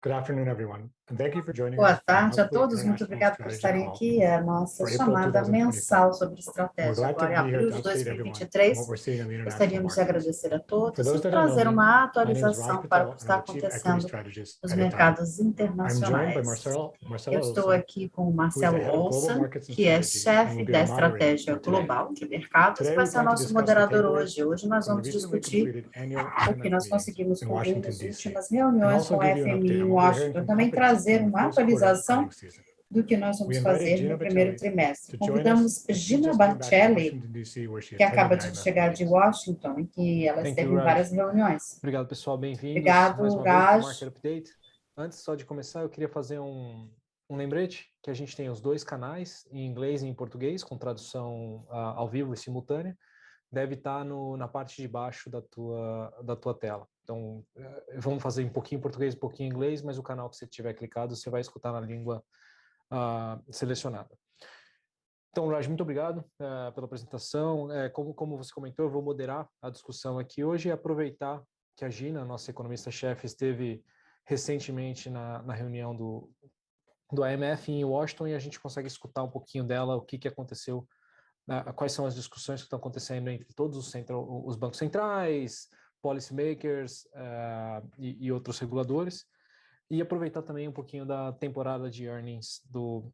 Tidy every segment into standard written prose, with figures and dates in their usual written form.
Good afternoon, everyone, and thank you for joining Boa us for the tarde a monthly todos, muito International obrigado por Strategy estarem Call aqui. É a nossa for April chamada 2024. mensal sobre We're estratégia. glad to Agora, em be here abril to de update everyone on 2023, what we're seeing in the international gostaríamos de markets. agradecer a For todos those e that don't know trazer me, uma my name is Raj atualização para o Patel, que and I'm está the Chief Equity acontecendo Strategist nos at Itaú. mercados I'm joined by internacionais. Marcelo Eu estou Olson, aqui com o who is the Marcelo Head of Global Olson, Markets and que é Strategy, and chefe will be da our moderator estratégia for today. global de mercados, Today, vai we ser o plan to nosso discuss the moderador takeaways hoje. Hoje nós from the vamos recently discutir completed annual o que IMF nós meetings conseguimos in concluir Washington, nas D.C., últimas and reuniões also com o give you an FMI update em on what we're hearing Washington. from Também companies trazer during the uma first quarter atualização earnings season. do que nós We vamos invited fazer Gina no primeiro Bertelli trimestre. to join us, Convidamos and she Gina just came back from Bartelli, Washington, D.C., where she que attended acaba the de IMF chegar de meetings. Washington, em que ela Thank you, esteve em Raj. várias reuniões. Obrigado, pessoal. Bem-vindos mais Obrigado, uma vez para o Raj. Market Update. Antes só de começar, eu queria fazer um lembrete que a gente tem os dois canais, em inglês e em português, com tradução ao vivo e simultânea. Deve estar na parte de baixo da tua tela. Então, vamos fazer um pouquinho em português, um pouquinho em inglês, mas o canal que você tiver clicado, você vai escutar na língua selecionada. Então, Raj, muito obrigado pela apresentação. Como você comentou, eu vou moderar a discussão aqui hoje e aproveitar que a Gina, nossa economista-chefe, esteve recentemente na reunião do IMF em Washington e a gente consegue escutar um pouquinho dela, o que aconteceu, quais são as discussões que estão acontecendo entre todos os bancos centrais, policymakers e outros reguladores. E aproveitar também um pouquinho da temporada de earnings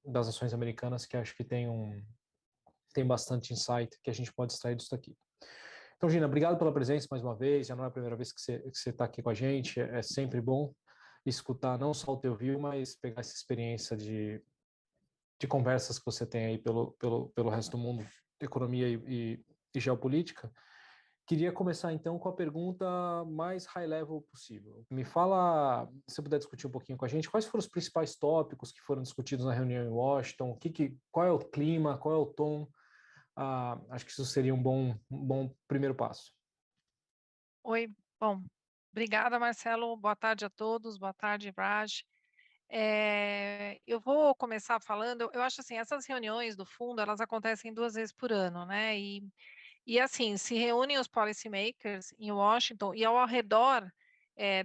das ações americanas, que acho que tem bastante insight que a gente pode extrair disso daqui. Então, Gina, obrigado pela presença mais uma vez. Já não é a primeira vez que você está aqui com a gente. É sempre bom escutar não só o teu view, mas pegar essa experiência de conversas que você tem aí pelo resto do mundo, economia e geopolítica. Queria começar, então, com a pergunta mais high level possível. Me fala, se você puder discutir um pouquinho com a gente, quais foram os principais tópicos que foram discutidos na reunião em Washington, qual é o clima, qual é o tom? Acho que isso seria um bom primeiro passo. Oi, bom, obrigada, Marcelo, boa tarde a todos, boa tarde, Raj. Eu vou começar falando, eu acho assim, essas reuniões do fundo, elas acontecem 2 vezes por ano, né, e assim, se reúnem os policymakers em Washington e ao redor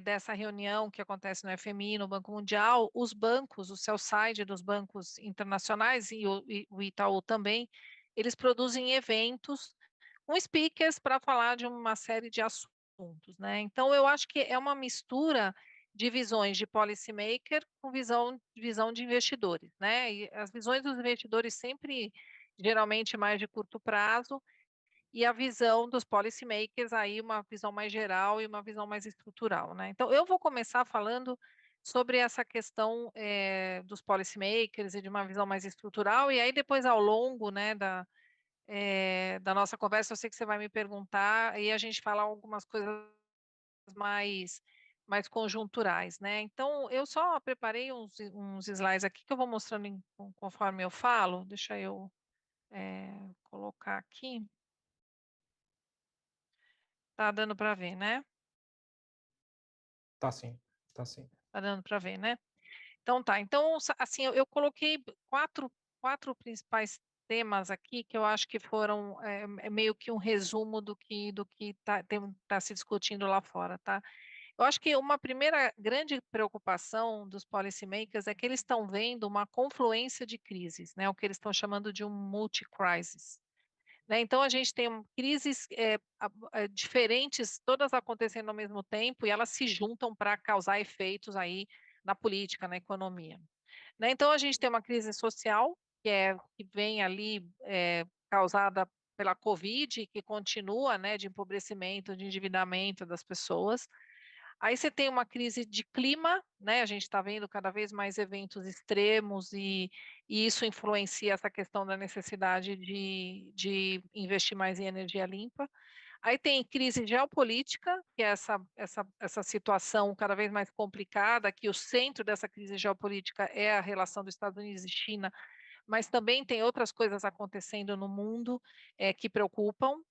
dessa reunião que acontece no FMI, no Banco Mundial, os bancos, o sell side dos bancos internacionais e o Itaú também, eles produzem eventos com speakers para falar de uma série de assuntos, né? Então, eu acho que é uma mistura de visões de policymaker com visão de investidores, né? E as visões dos investidores sempre, geralmente, mais de curto prazo, e a visão dos policymakers aí uma visão mais geral e uma visão mais estrutural, né? Então, eu vou começar falando sobre essa questão dos policymakers e de uma visão mais estrutural, e aí depois ao longo, né, da nossa conversa, eu sei que você vai me perguntar e a gente fala algumas coisas mais conjunturais, né? Então, eu só preparei uns slides aqui que eu vou mostrando conforme eu falo. Deixa eu colocar aqui. Tá dando para ver, né? Tá sim, tá sim. Tá dando para ver, né? Então tá. Então, assim, eu coloquei quatro principais temas aqui que eu acho que foram meio que um resumo do que tá se discutindo lá fora, tá? Eu acho que uma primeira grande preocupação dos policymakers é que eles estão vendo uma confluência de crises, né? O que eles estão chamando de um multi-crisis. Né? Então, a gente tem crises diferentes, todas acontecendo ao mesmo tempo, e elas se juntam para causar efeitos aí na política, na economia. Né? Então, a gente tem uma crise social, que vem ali causada pela Covid, que continua, né, de empobrecimento, de endividamento das pessoas. Aí você tem uma crise de clima, né? A gente está vendo cada vez mais eventos extremos e isso influencia essa questão da necessidade de investir mais em energia limpa. Aí tem crise geopolítica, que é essa situação cada vez mais complicada, que o centro dessa crise geopolítica é a relação dos Estados Unidos e China, mas também tem outras coisas acontecendo no mundo que preocupam.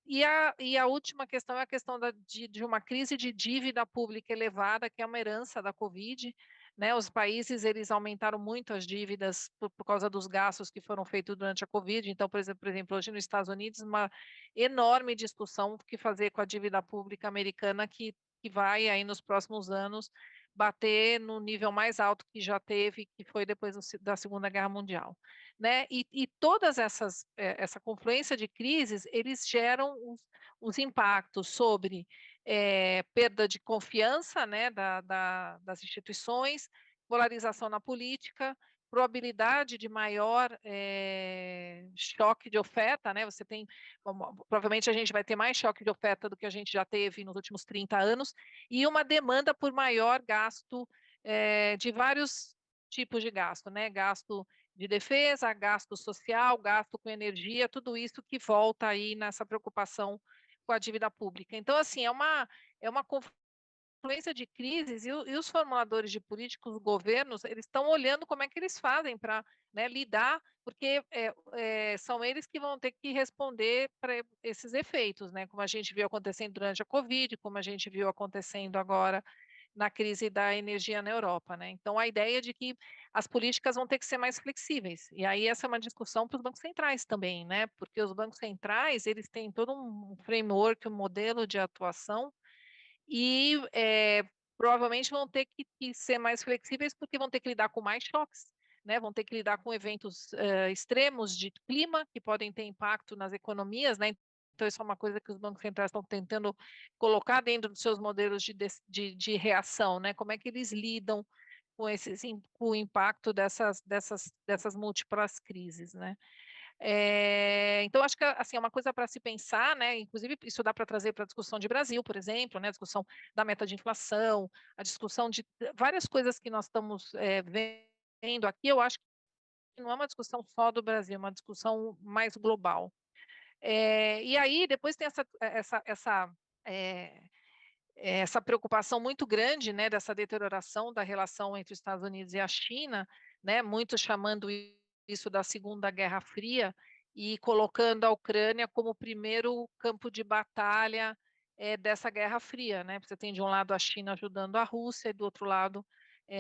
E a última questão é a questão de uma crise de dívida pública elevada, que é uma herança da Covid, né? Os países, eles aumentaram muito as dívidas por causa dos gastos que foram feitos durante a Covid. Então, por exemplo, hoje nos Estados Unidos, uma enorme discussão o que fazer com a dívida pública americana que vai aí nos próximos anos bater no nível mais alto que já teve, que foi depois da Segunda Guerra Mundial, né? E todas essa confluência de crises, eles geram os impactos sobre perda de confiança, né, das instituições, polarização na política, probabilidade de maior choque de oferta, né? Você tem, provavelmente a gente vai ter mais choque de oferta do que a gente já teve nos últimos 30 anos, e uma demanda por maior gasto de vários tipos de gasto, né? Gasto de defesa, gasto social, gasto com energia, tudo isso que volta aí nessa preocupação com a dívida pública. Então, assim, é uma confluência de crises, e os formuladores de políticos, os governos, eles estão olhando como é que eles fazem para, né, lidar, porque são eles que vão ter que responder para esses efeitos, né, como a gente viu acontecendo durante a Covid, como a gente viu acontecendo agora na crise da energia na Europa, né? Então, a ideia de que as políticas vão ter que ser mais flexíveis. E aí essa é uma discussão para os bancos centrais também, né? Porque os bancos centrais, eles têm todo um framework, um modelo de atuação, e provavelmente vão ter que ser mais flexíveis, porque vão ter que lidar com mais choques, né? Vão ter que lidar com eventos extremos de clima, que podem ter impacto nas economias, né? Então, isso é uma coisa que os bancos centrais estão tentando colocar dentro dos seus modelos de reação, né? Como é que eles lidam com com o impacto dessas múltiplas crises, né? Então, acho que assim, é uma coisa para se pensar, né? Inclusive, isso dá para trazer para a discussão de Brasil, por exemplo, né? A discussão da meta de inflação, a discussão de várias coisas que nós estamos vendo aqui. Eu acho que não é uma discussão só do Brasil, é uma discussão mais global. E aí, depois tem essa preocupação muito grande, né, dessa deterioração da relação entre os Estados Unidos e a China, né, muitos chamando isso da Segunda Guerra Fria, e colocando a Ucrânia como o primeiro campo de batalha dessa Guerra Fria, né? Você tem de um lado a China ajudando a Rússia e do outro lado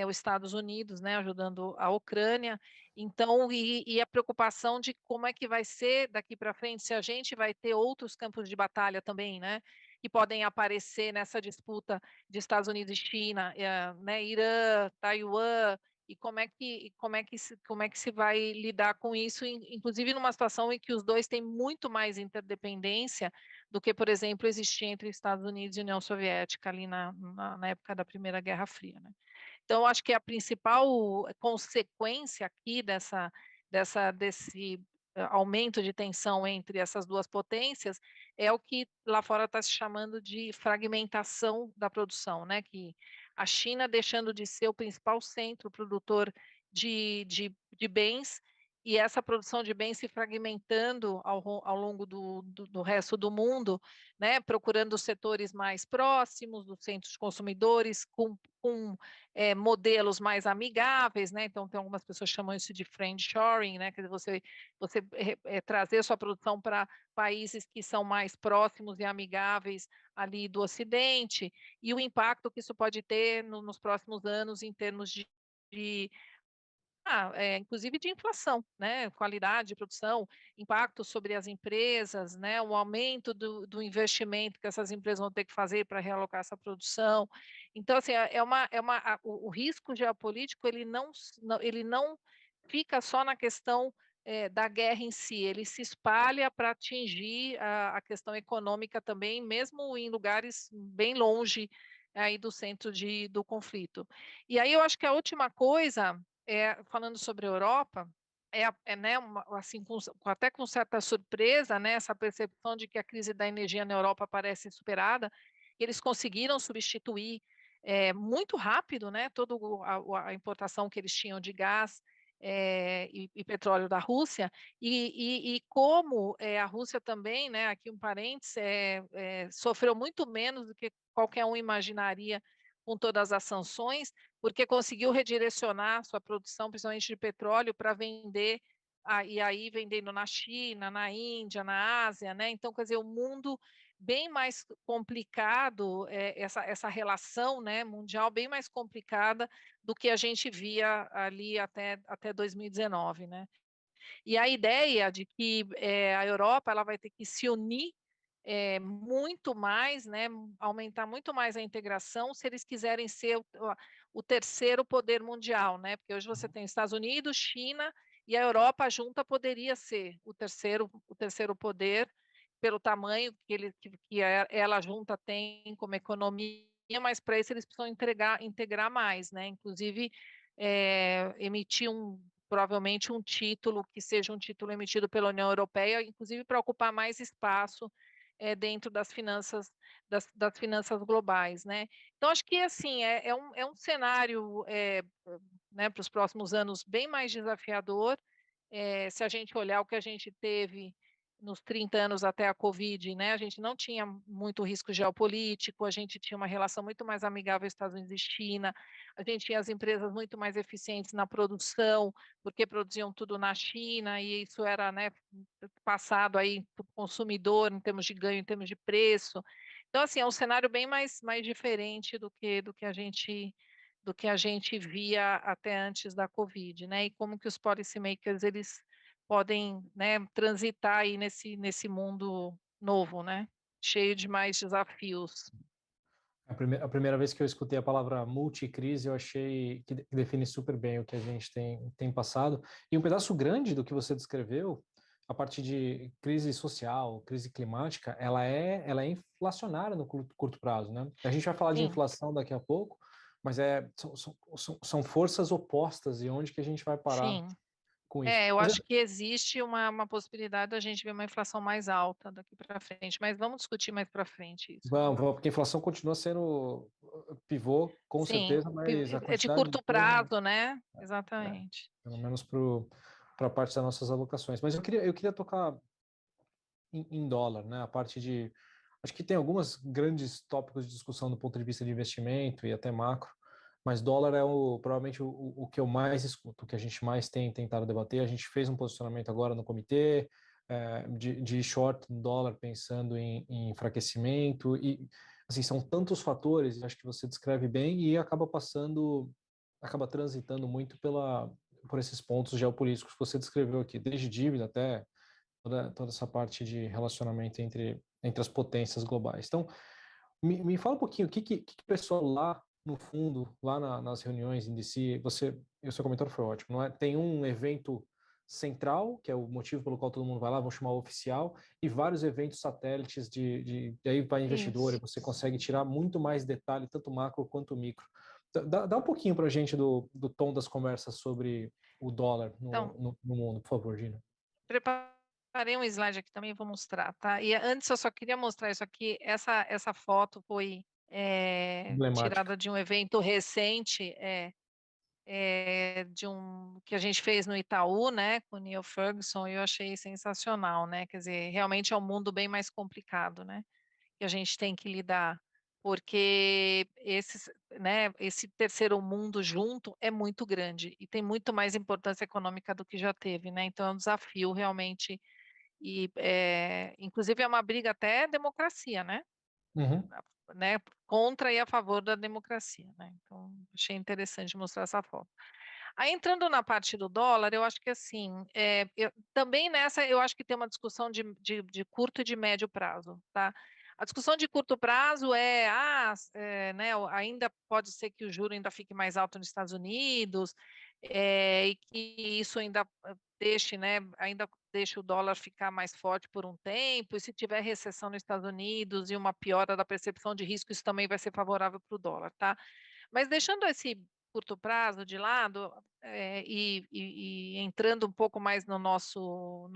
os Estados Unidos, né, ajudando a Ucrânia. Então, e a preocupação de como é que vai ser daqui para frente, se a gente vai ter outros campos de batalha também, né, que podem aparecer nessa disputa de Estados Unidos e China, né, Irã, Taiwan, e como é que se vai lidar com isso, inclusive numa situação em que os dois têm muito mais interdependência do que, por exemplo, existia entre Estados Unidos e União Soviética ali na época da Primeira Guerra Fria, né? Então, acho que a principal consequência aqui desse aumento de tensão entre essas duas potências é o que lá fora está se chamando de fragmentação da produção, né? Que a China deixando de ser o principal centro produtor de bens, e essa produção de bens se fragmentando ao longo do resto do mundo, né? Procurando setores mais próximos dos centros consumidores, com modelos mais amigáveis, né? Então, tem algumas pessoas que chamam isso de friendshoring, né? Quer dizer, você trazer sua produção para países que são mais próximos e amigáveis ali do Ocidente, e o impacto que isso pode ter nos próximos anos em termos de inclusive de inflação, né? Qualidade de produção, impacto sobre as empresas, né? O aumento do investimento que essas empresas vão ter que fazer para realocar essa produção. Então, assim, o risco geopolítico ele não fica só na questão da guerra em si, ele se espalha para atingir a questão econômica também, mesmo em lugares bem longe aí do centro do conflito. E aí eu acho que a última coisa, falando sobre a Europa, né, assim, até com certa surpresa, né, essa percepção de que a crise da energia na Europa parece superada. Eles conseguiram substituir muito rápido, né, toda a importação que eles tinham de gás e petróleo da Rússia, e como a Rússia também, né, aqui um parênteses, sofreu muito menos do que qualquer um imaginaria com todas as sanções, porque conseguiu redirecionar sua produção, principalmente de petróleo, para vender, e aí vendendo na China, na Índia, na Ásia, né? Então, quer dizer, o mundo bem mais complicado, essa relação, né, mundial bem mais complicada do que a gente via ali até 2019, né? E a ideia de que a Europa ela vai ter que se unir muito mais, né, aumentar muito mais a integração, se eles quiserem ser o terceiro poder mundial, né? Porque hoje você tem Estados Unidos, China e a Europa junta poderia ser o terceiro poder pelo tamanho que ela junta tem como economia, mas para isso eles precisam integrar mais, né? Inclusive emitir provavelmente um título que seja um título emitido pela União Europeia, inclusive para ocupar mais espaço dentro das finanças globais, né? Então acho que assim é um cenário né, para os próximos anos bem mais desafiador. Se a gente olhar o que a gente teve nos 30 anos até a Covid, né, a gente não tinha muito risco geopolítico, a gente tinha uma relação muito mais amigável Estados Unidos e China, a gente tinha as empresas muito mais eficientes na produção, porque produziam tudo na China, e isso era, né, passado aí para o consumidor em termos de ganho, em termos de preço. Então, assim, é um cenário bem mais diferente do que a gente via até antes da Covid, né? E como que os policymakers eles podem, né, transitar aí nesse mundo novo, né? Cheio de mais desafios. A primeira vez que eu escutei a palavra multicrise, eu achei que define super bem o que a gente tem passado. E um pedaço grande do que você descreveu, a partir de crise social, crise climática, ela é inflacionária no curto prazo, né? A gente vai falar de Sim. inflação daqui a pouco, mas são forças opostas e onde que a gente vai parar Sim. com isso. Eu acho que existe uma possibilidade da gente ver uma inflação mais alta daqui para frente, mas vamos discutir mais para frente isso. Vamos, porque a inflação continua sendo pivô, com Sim, certeza, mas a é de quantidade de curto coisa, prazo, né? Exatamente. pelo menos para a parte das nossas alocações. Mas eu queria tocar em dólar, né? A parte de. Acho que tem algumas grandes tópicos de discussão do ponto de vista de investimento e até macro, mas dólar é provavelmente o que eu mais escuto, o que a gente mais tem tentado debater. A gente fez um posicionamento agora no comitê de short dólar, pensando em enfraquecimento, e assim, são tantos fatores, acho que você descreve bem, e acaba transitando muito por esses pontos geopolíticos que você descreveu aqui, desde dívida até toda essa parte de relacionamento entre as potências globais. Então, me fala um pouquinho, o que o pessoal lá no fundo, lá nas reuniões em DC, o seu comentário foi ótimo, não é? Tem um evento central, que é o motivo pelo qual todo mundo vai lá, vamos chamar o oficial, e vários eventos satélites de aí vai investidor, e Isso. você consegue tirar muito mais detalhe, tanto macro quanto micro. Dá um pouquinho para a gente do tom das conversas sobre o dólar Então, no mundo, por favor, Gina. preparei um slide aqui também, vou mostrar, tá? E antes eu só queria mostrar isso aqui, essa foto foi Emblemática. tirada de um evento recente, que a gente fez no Itaú, né, com o Neil Ferguson, e eu achei sensacional, né? Quer dizer, realmente é um mundo bem mais complicado, né? Que a gente tem que lidar, porque esse terceiro mundo junto é muito grande e tem muito mais importância econômica do que já teve, né? Então é um desafio realmente e inclusive é uma briga até democracia, né? Uhum. Né? Contra e a favor da democracia, né? Então achei interessante mostrar essa foto. Aí entrando na parte do dólar, eu acho que assim, também nessa eu acho que tem uma discussão de curto e de médio prazo, tá? A discussão de curto prazo né, ainda pode ser que o juro ainda fique mais alto nos Estados Unidos, e que isso ainda deixe, né, ainda deixe o dólar ficar mais forte por um tempo, e se tiver recessão nos Estados Unidos e uma piora da percepção de risco, isso também vai ser favorável para o dólar, tá? Mas deixando esse curto prazo de lado, e entrando um pouco mais no nosso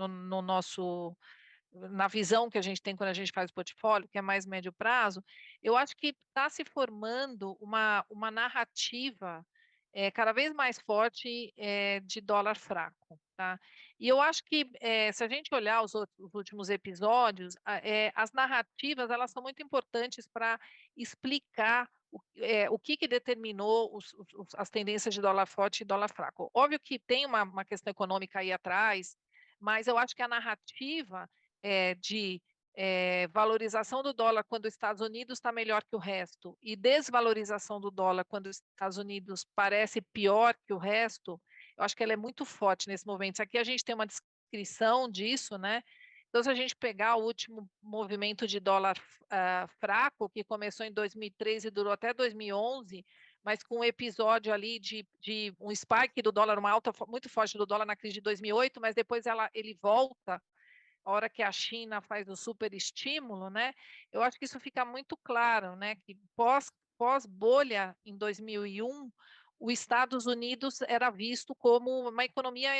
na visão que a gente tem quando a gente faz o portfólio, que é mais médio prazo, eu acho que está se formando uma narrativa cada vez mais forte de dólar fraco, tá? E eu acho que se a gente olhar os últimos episódios, as narrativas elas são muito importantes para explicar o que determinou as tendências de dólar forte e dólar fraco. Óbvio que tem uma questão econômica aí atrás, mas eu acho que a narrativa de valorização do dólar quando os Estados Unidos está melhor que o resto e desvalorização do dólar quando os Estados Unidos parece pior que o resto, eu acho que ela é muito forte nesse momento. Isso aqui a gente tem uma descrição disso, né? Então, se a gente pegar o último movimento de dólar fraco, que começou em 2013 e durou até 2011, mas com um episódio ali de um spike do dólar, uma alta muito forte do dólar na crise de 2008, mas depois ele volta, a hora que a China faz o super estímulo, né? Eu acho que isso fica muito claro, né? Que pós bolha em 2001, os Estados Unidos era visto como uma economia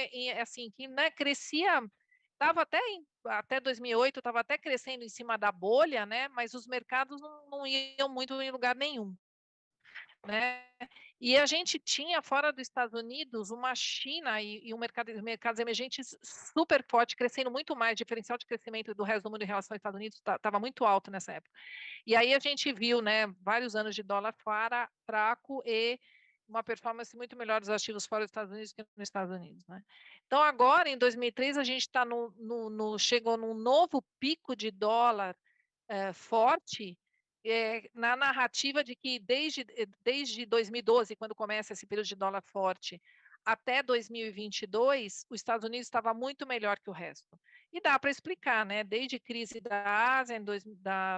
assim que, né, crescia, estava até 2008 estava até crescendo em cima da bolha, né? Mas os mercados não iam muito em lugar nenhum, né? E a gente tinha fora dos Estados Unidos uma China e mercados emergentes super forte, crescendo muito mais, o diferencial de crescimento do resto do mundo em relação aos Estados Unidos estava muito alto nessa época. E aí a gente viu, né, vários anos de dólar fraco e uma performance muito melhor dos ativos fora dos Estados Unidos que nos Estados Unidos, né? Então agora, em 2003, a gente está chegou num novo pico de dólar forte, na narrativa de que desde 2012, quando começa esse período de dólar forte, até 2022, os Estados Unidos estava muito melhor que o resto. E dá para explicar, né? Desde crise da Ásia,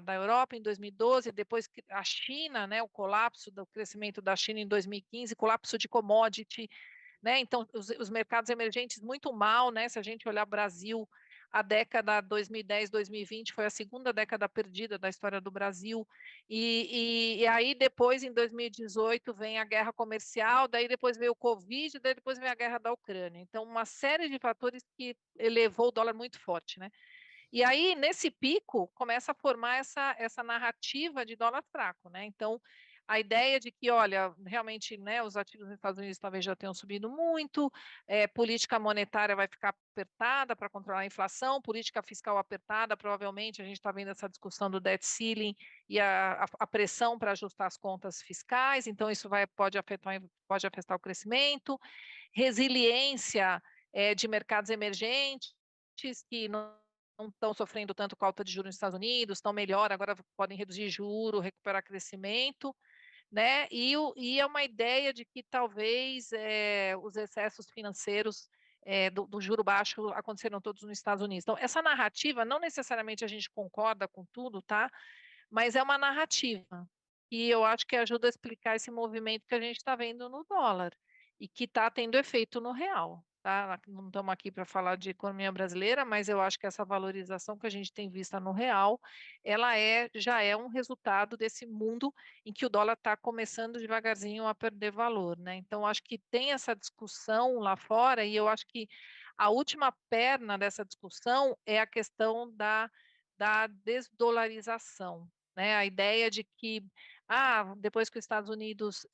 da Europa em 2012, depois a China, né? O colapso do crescimento da China em 2015, colapso de commodity, né? Então, os mercados emergentes muito mal, né? Se a gente olhar Brasil, a década 2010, 2020 foi a segunda década perdida da história do Brasil, e aí depois, em 2018, vem a guerra comercial, daí depois veio o Covid, daí depois vem a guerra da Ucrânia. Então, uma série de fatores que elevou o dólar muito forte, né? E aí, nesse pico, começa a formar essa narrativa de dólar fraco, né? Então, a ideia de que, olha, realmente, né, os ativos nos Estados Unidos talvez já tenham subido muito, política monetária vai ficar apertada para controlar a inflação, política fiscal apertada, provavelmente a gente está vendo essa discussão do debt ceiling e a pressão para ajustar as contas fiscais, então isso pode afetar o crescimento, resiliência de mercados emergentes, que não estão sofrendo tanto com a alta de juros nos Estados Unidos, estão melhor, agora podem reduzir juros, recuperar crescimento, né? E é uma ideia de que talvez os excessos financeiros do juro baixo aconteceram todos nos Estados Unidos. Então, essa narrativa, não necessariamente a gente concorda com tudo, tá? Mas é uma narrativa. E eu acho que ajuda a explicar esse movimento que a gente está vendo no dólar e que está tendo efeito no real. Tá? Não estamos aqui para falar de economia brasileira, mas eu acho que essa valorização que a gente tem vista no real, ela já é um resultado desse mundo em que o dólar está começando devagarzinho a perder valor, né? Então, acho que tem essa discussão lá fora e eu acho que a última perna dessa discussão é a questão da desdolarização, né? A ideia de que, depois que os Estados Unidos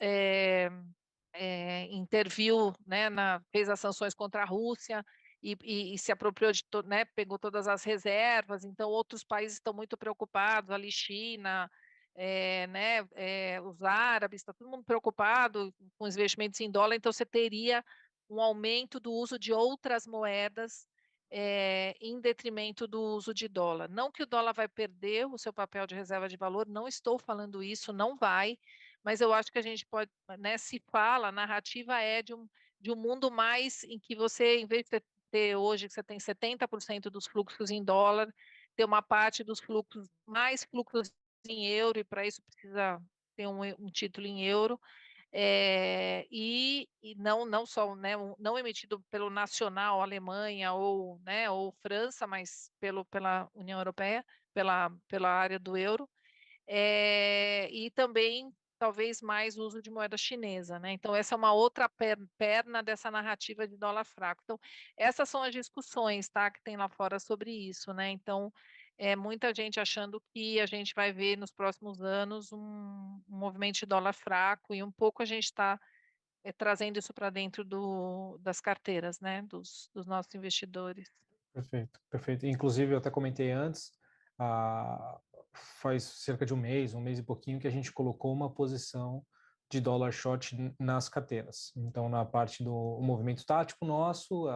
interviu, né, fez as sanções contra a Rússia e se apropriou né, pegou todas as reservas, então outros países estão muito preocupados, ali China, né, os árabes, está todo mundo preocupado com os investimentos em dólar, então você teria um aumento do uso de outras moedas em detrimento do uso de dólar. Não que o dólar vai perder o seu papel de reserva de valor, não estou falando isso, não vai, mas eu acho que a gente pode, né, se fala, a narrativa é de um mundo mais em que você, em vez de ter hoje, que você tem 70% dos fluxos em dólar, ter uma parte dos fluxos, mais fluxos em euro, e para isso precisa ter um título em euro, e não só, né, não emitido pelo nacional Alemanha né, ou França, mas pela União Europeia, pela área do euro, e também talvez mais uso de moeda chinesa, né? Então essa é uma outra perna dessa narrativa de dólar fraco. Então essas são as discussões, tá, que tem lá fora sobre isso, né? Então muita gente achando que a gente vai ver nos próximos anos um movimento de dólar fraco e um pouco a gente está trazendo isso para dentro das carteiras, né, dos nossos investidores. Perfeito, perfeito. Inclusive, eu até comentei antes, faz cerca de um mês e pouquinho, que a gente colocou uma posição de dólar short nas carteiras. Então, na parte do movimento tático nosso,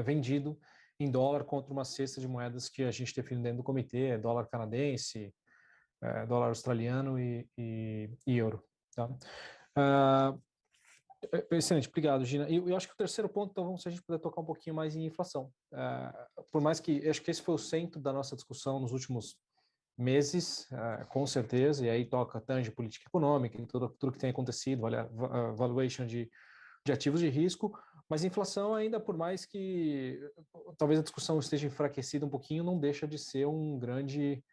vendido em dólar contra uma cesta de moedas que a gente define dentro do comitê, dólar canadense, dólar australiano e euro. Tá? Excelente, obrigado, Gina. E eu acho que o terceiro ponto, então, se a gente puder tocar um pouquinho mais em inflação. Por mais que, acho que esse foi o centro da nossa discussão nos últimos meses, com certeza, e aí tange política econômica e tudo que tem acontecido, valuation de ativos de risco, mas inflação ainda, por mais que talvez a discussão esteja enfraquecida um pouquinho, não deixa de ser um grande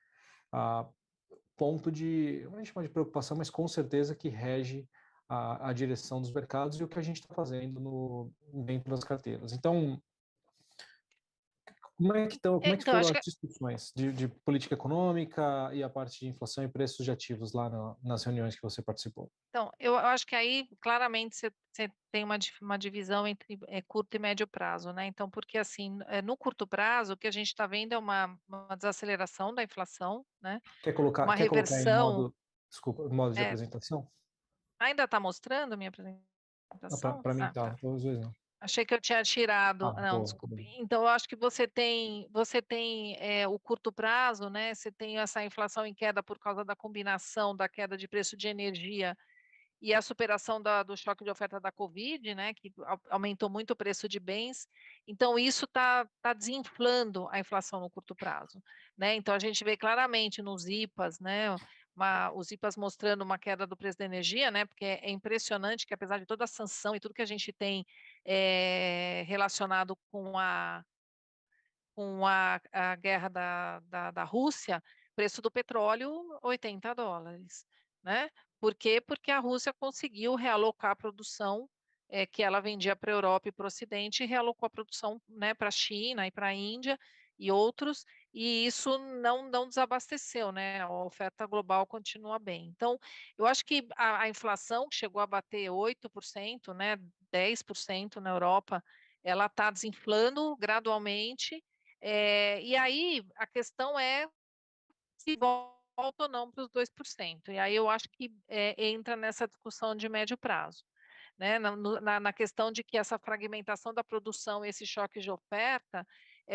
ponto de, não é chamar de preocupação, mas com certeza que rege a direção dos mercados e o que a gente está fazendo dentro das carteiras. Então, como é que Então, foram acho as que discussões de política econômica e a parte de inflação e preços de ativos lá nas reuniões que você participou? Então, eu acho que aí, claramente, você tem uma divisão entre curto e médio prazo, né? Então, porque assim, no curto prazo, o que a gente está vendo é uma desaceleração da inflação, né? Uma Quer colocar em reversão. modo de é, apresentação? Ainda está mostrando a minha apresentação? Para mim Ah, tá, tá. às vezes não. Achei que eu tinha tirado. Não, Boa. desculpe. Então, eu acho que você tem o curto prazo, né? Você tem essa inflação em queda por causa da combinação da queda de preço de energia e a superação do choque de oferta da Covid, né, que aumentou muito o preço de bens. Então, isso está desinflando a inflação no curto prazo, né? Então, a gente vê claramente nos IPAs, né, os IPAs mostrando uma queda do preço da energia, né, porque é impressionante que, apesar de toda a sanção e tudo que a gente tem relacionado com a guerra da Rússia, preço do petróleo $80, né? Por quê? Porque a Rússia conseguiu realocar a produção que ela vendia para a Europa e para o Ocidente, e realocou a produção, né, para a China e para a Índia e outros, e isso não desabasteceu, né? A oferta global continua bem. Então, eu acho que a inflação, que chegou a bater 8%, né, 10% na Europa, ela está desinflando gradualmente, e aí a questão é se volta ou não para os 2%. E aí eu acho que entra nessa discussão de médio prazo, né? Na questão de que essa fragmentação da produção, esse choque de oferta,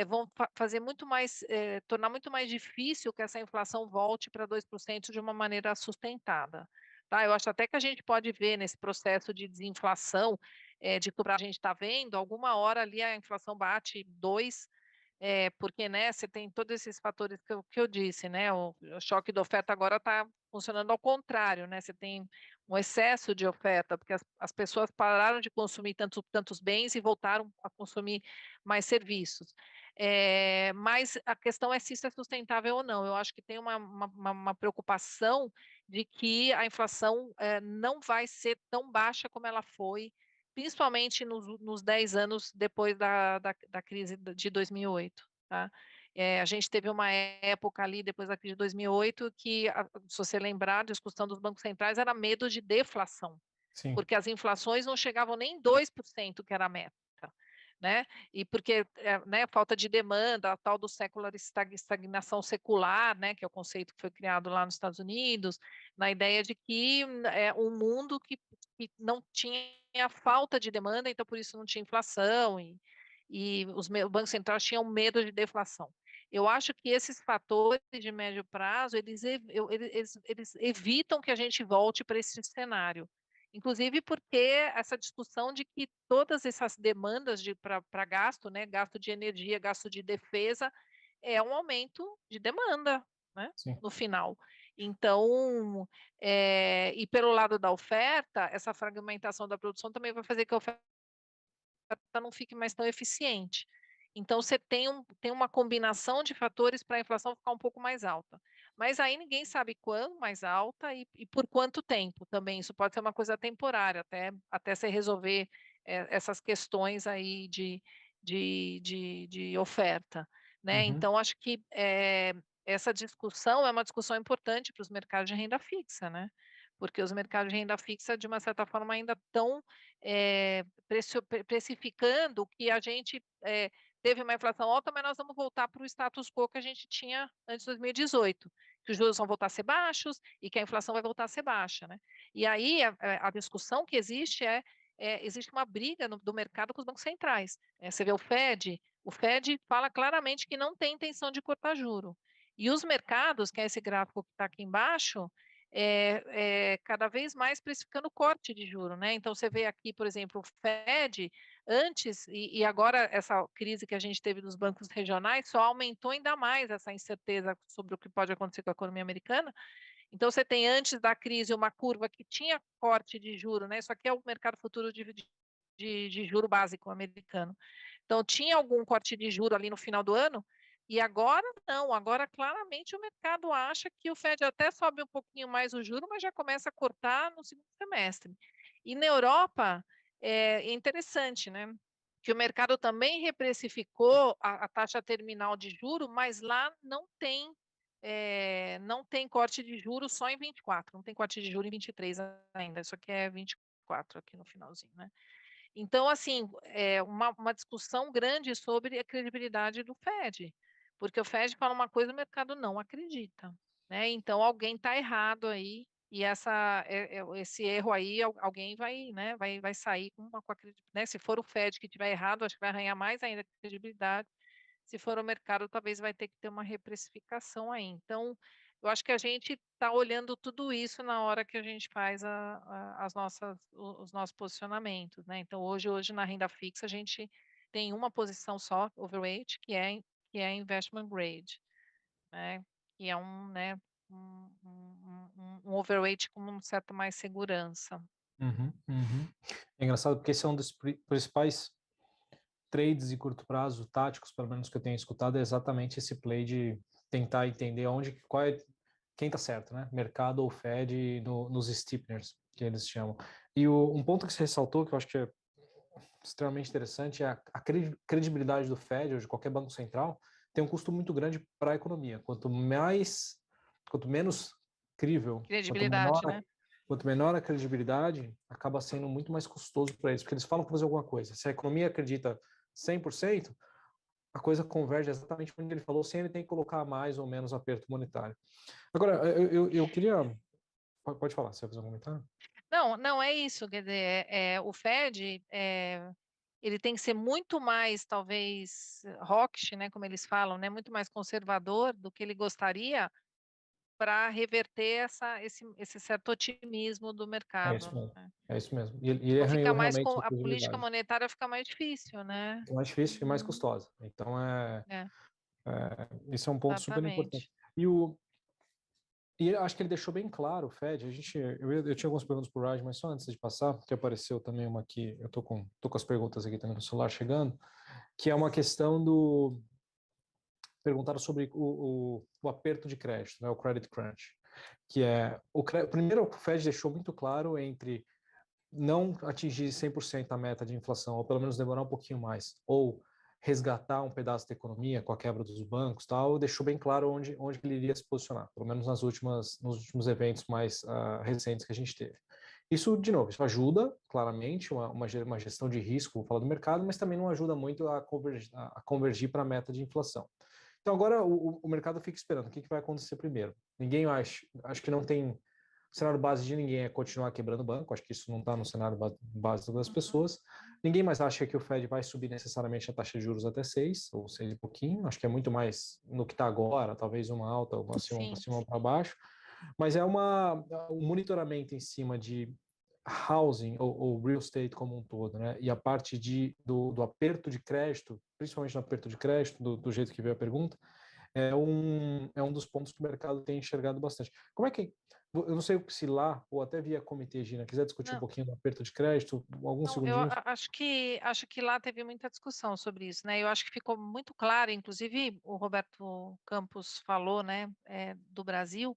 vão fazer muito mais, tornar muito mais difícil que essa inflação volte para 2% de uma maneira sustentada. Tá? Eu acho até que a gente pode ver nesse processo de desinflação, de que a gente está vendo, alguma hora ali a inflação bate 2%, porque, né, você tem todos esses fatores que eu disse, né, o choque de oferta agora está funcionando ao contrário, né, você tem um excesso de oferta, porque as pessoas pararam de consumir tantos bens e voltaram a consumir mais serviços. Mas a questão é se isso é sustentável ou não. Eu acho que tem uma preocupação de que a inflação não vai ser tão baixa como ela foi, principalmente nos 10 anos depois da crise de 2008. Tá? A gente teve uma época ali, depois da crise de 2008, que, se você lembrar, a discussão dos bancos centrais era medo de deflação, Sim. porque as inflações não chegavam nem em 2%, que era a meta. Né? E porque né, falta de demanda, a tal do secular estagnação secular, né, que é o conceito que foi criado lá nos Estados Unidos, na ideia de que é um mundo que não tinha falta de demanda, então por isso não tinha inflação, e os bancos centrais tinham medo de deflação. Eu acho que esses fatores de médio prazo, eles evitam que a gente volte para esse cenário. Inclusive porque essa discussão de que todas essas demandas para gasto, né, gasto de energia, gasto de defesa, é um aumento de demanda, né, no final. Então, e pelo lado da oferta, essa fragmentação da produção também vai fazer que a oferta não fique mais tão eficiente. Então, você tem uma combinação de fatores para a inflação ficar um pouco mais alta. Mas aí ninguém sabe quando mais alta e por quanto tempo também. Isso pode ser uma coisa temporária, até você resolver essas questões aí de oferta. Né? Então, acho que essa discussão é uma discussão importante para os mercados de renda fixa, né? Porque os mercados de renda fixa, de uma certa forma, ainda estão precificando que a gente teve uma inflação alta, mas nós vamos voltar para o status quo que a gente tinha antes de 2018, que os juros vão voltar a ser baixos e que a inflação vai voltar a ser baixa. Né? E aí a discussão que existe existe uma briga do mercado com os bancos centrais. Você vê o Fed fala claramente que não tem intenção de cortar juro. E os mercados, que é esse gráfico que está aqui embaixo, cada vez mais precificando corte de juro, né? Então você vê aqui, por exemplo, o Fed Antes, e agora essa crise que a gente teve dos bancos regionais só aumentou ainda mais essa incerteza sobre o que pode acontecer com a economia americana. Então, você tem antes da crise uma curva que tinha corte de juro, né? Isso aqui é o mercado futuro de juro básico americano. Então, tinha algum corte de juro ali no final do ano, e agora não, agora claramente o mercado acha que o Fed até sobe um pouquinho mais o juro, mas já começa a cortar no segundo semestre. E na Europa é interessante, né? Que o mercado também reprecificou a taxa terminal de juro, mas lá não tem corte de juros só em 24, não tem corte de juros em 23 ainda, isso aqui é 24 aqui no finalzinho, né? Então, assim, é uma discussão grande sobre a credibilidade do Fed, porque o Fed fala uma coisa e o mercado não acredita, né? Então, alguém está errado aí, e esse erro aí, alguém vai, né, vai sair com a credibilidade, né? Se for o Fed que estiver errado, acho que vai arranhar mais ainda a credibilidade. Se for o mercado, talvez vai ter que ter uma reprecificação aí. Então, eu acho que a gente está olhando tudo isso na hora que a gente faz os nossos posicionamentos, né? Então, hoje na renda fixa, a gente tem uma posição só, overweight, que é investment grade, né? Que é né, um overweight com um certo mais segurança. Uhum, uhum. É engraçado porque esse é um dos principais trades de curto prazo, táticos, pelo menos que eu tenho escutado, é exatamente esse play de tentar entender quem está certo, né? Mercado ou Fed nos steepeners, que eles chamam. E um ponto que você ressaltou, que eu acho que é extremamente interessante, é a credibilidade do Fed ou de qualquer banco central tem um custo muito grande para a economia. Quanto menos crível, Credibilidade, né? quanto menor a credibilidade, acaba sendo muito mais custoso para eles, porque eles falam para fazer alguma coisa. Se a economia acredita 100%, a coisa converge exatamente onde ele falou, sem ele ter que colocar mais ou menos aperto monetário. Agora, eu queria... Pode falar, você vai fazer um comentário? Não é isso. Quer dizer, o Fed, ele tem que ser muito mais, talvez, hawkish, né, como eles falam, né, muito mais conservador do que ele gostaria para reverter esse certo otimismo do É isso mercado, mesmo. né? É isso mesmo. E ele Então fica arranhou mais realmente sua a política credibilidade. monetária fica mais difícil, né? É mais difícil e mais custosa. Então, É, esse é um ponto super importante. exatamente. E eu acho que ele deixou bem claro, o Fed, eu tinha algumas perguntas para o Raj, mas só antes de passar, que apareceu também uma aqui, eu tô com as perguntas aqui também no celular chegando, que é uma questão perguntaram sobre o aperto de crédito, né, o credit crunch, que é, primeiro o Fed deixou muito claro entre não atingir 100% a meta de inflação, ou pelo menos demorar um pouquinho mais, ou resgatar um pedaço da economia com a quebra dos bancos, tal, deixou bem claro onde ele iria se posicionar, pelo menos nos últimos eventos mais recentes que a gente teve. Isso, de novo, isso ajuda, claramente, uma gestão de risco, vou falar do mercado, mas também não ajuda muito a convergir para a meta de inflação. Então, agora o mercado fica esperando o que vai acontecer primeiro. Ninguém acho que não tem. O cenário base de ninguém é continuar quebrando o banco, acho que isso não está no cenário base das pessoas. Ninguém mais acha que o Fed vai subir necessariamente a taxa de juros até 6, ou 6 e pouquinho, acho que é muito mais no que está agora, talvez uma alta, uma acima, Sim. para cima ou para baixo, mas é um monitoramento em cima de housing ou real estate como um todo, né? E a parte do aperto de crédito, principalmente no aperto de crédito, do jeito que veio a pergunta, é um dos pontos que o mercado tem enxergado bastante. Como é que, eu não sei se lá, ou até via comitê, Gina, quiser discutir um pouquinho do aperto de crédito, alguns Não, eu segundinhos? acho que lá teve muita discussão sobre isso, né? Eu acho que ficou muito claro, inclusive o Roberto Campos falou, né, do Brasil,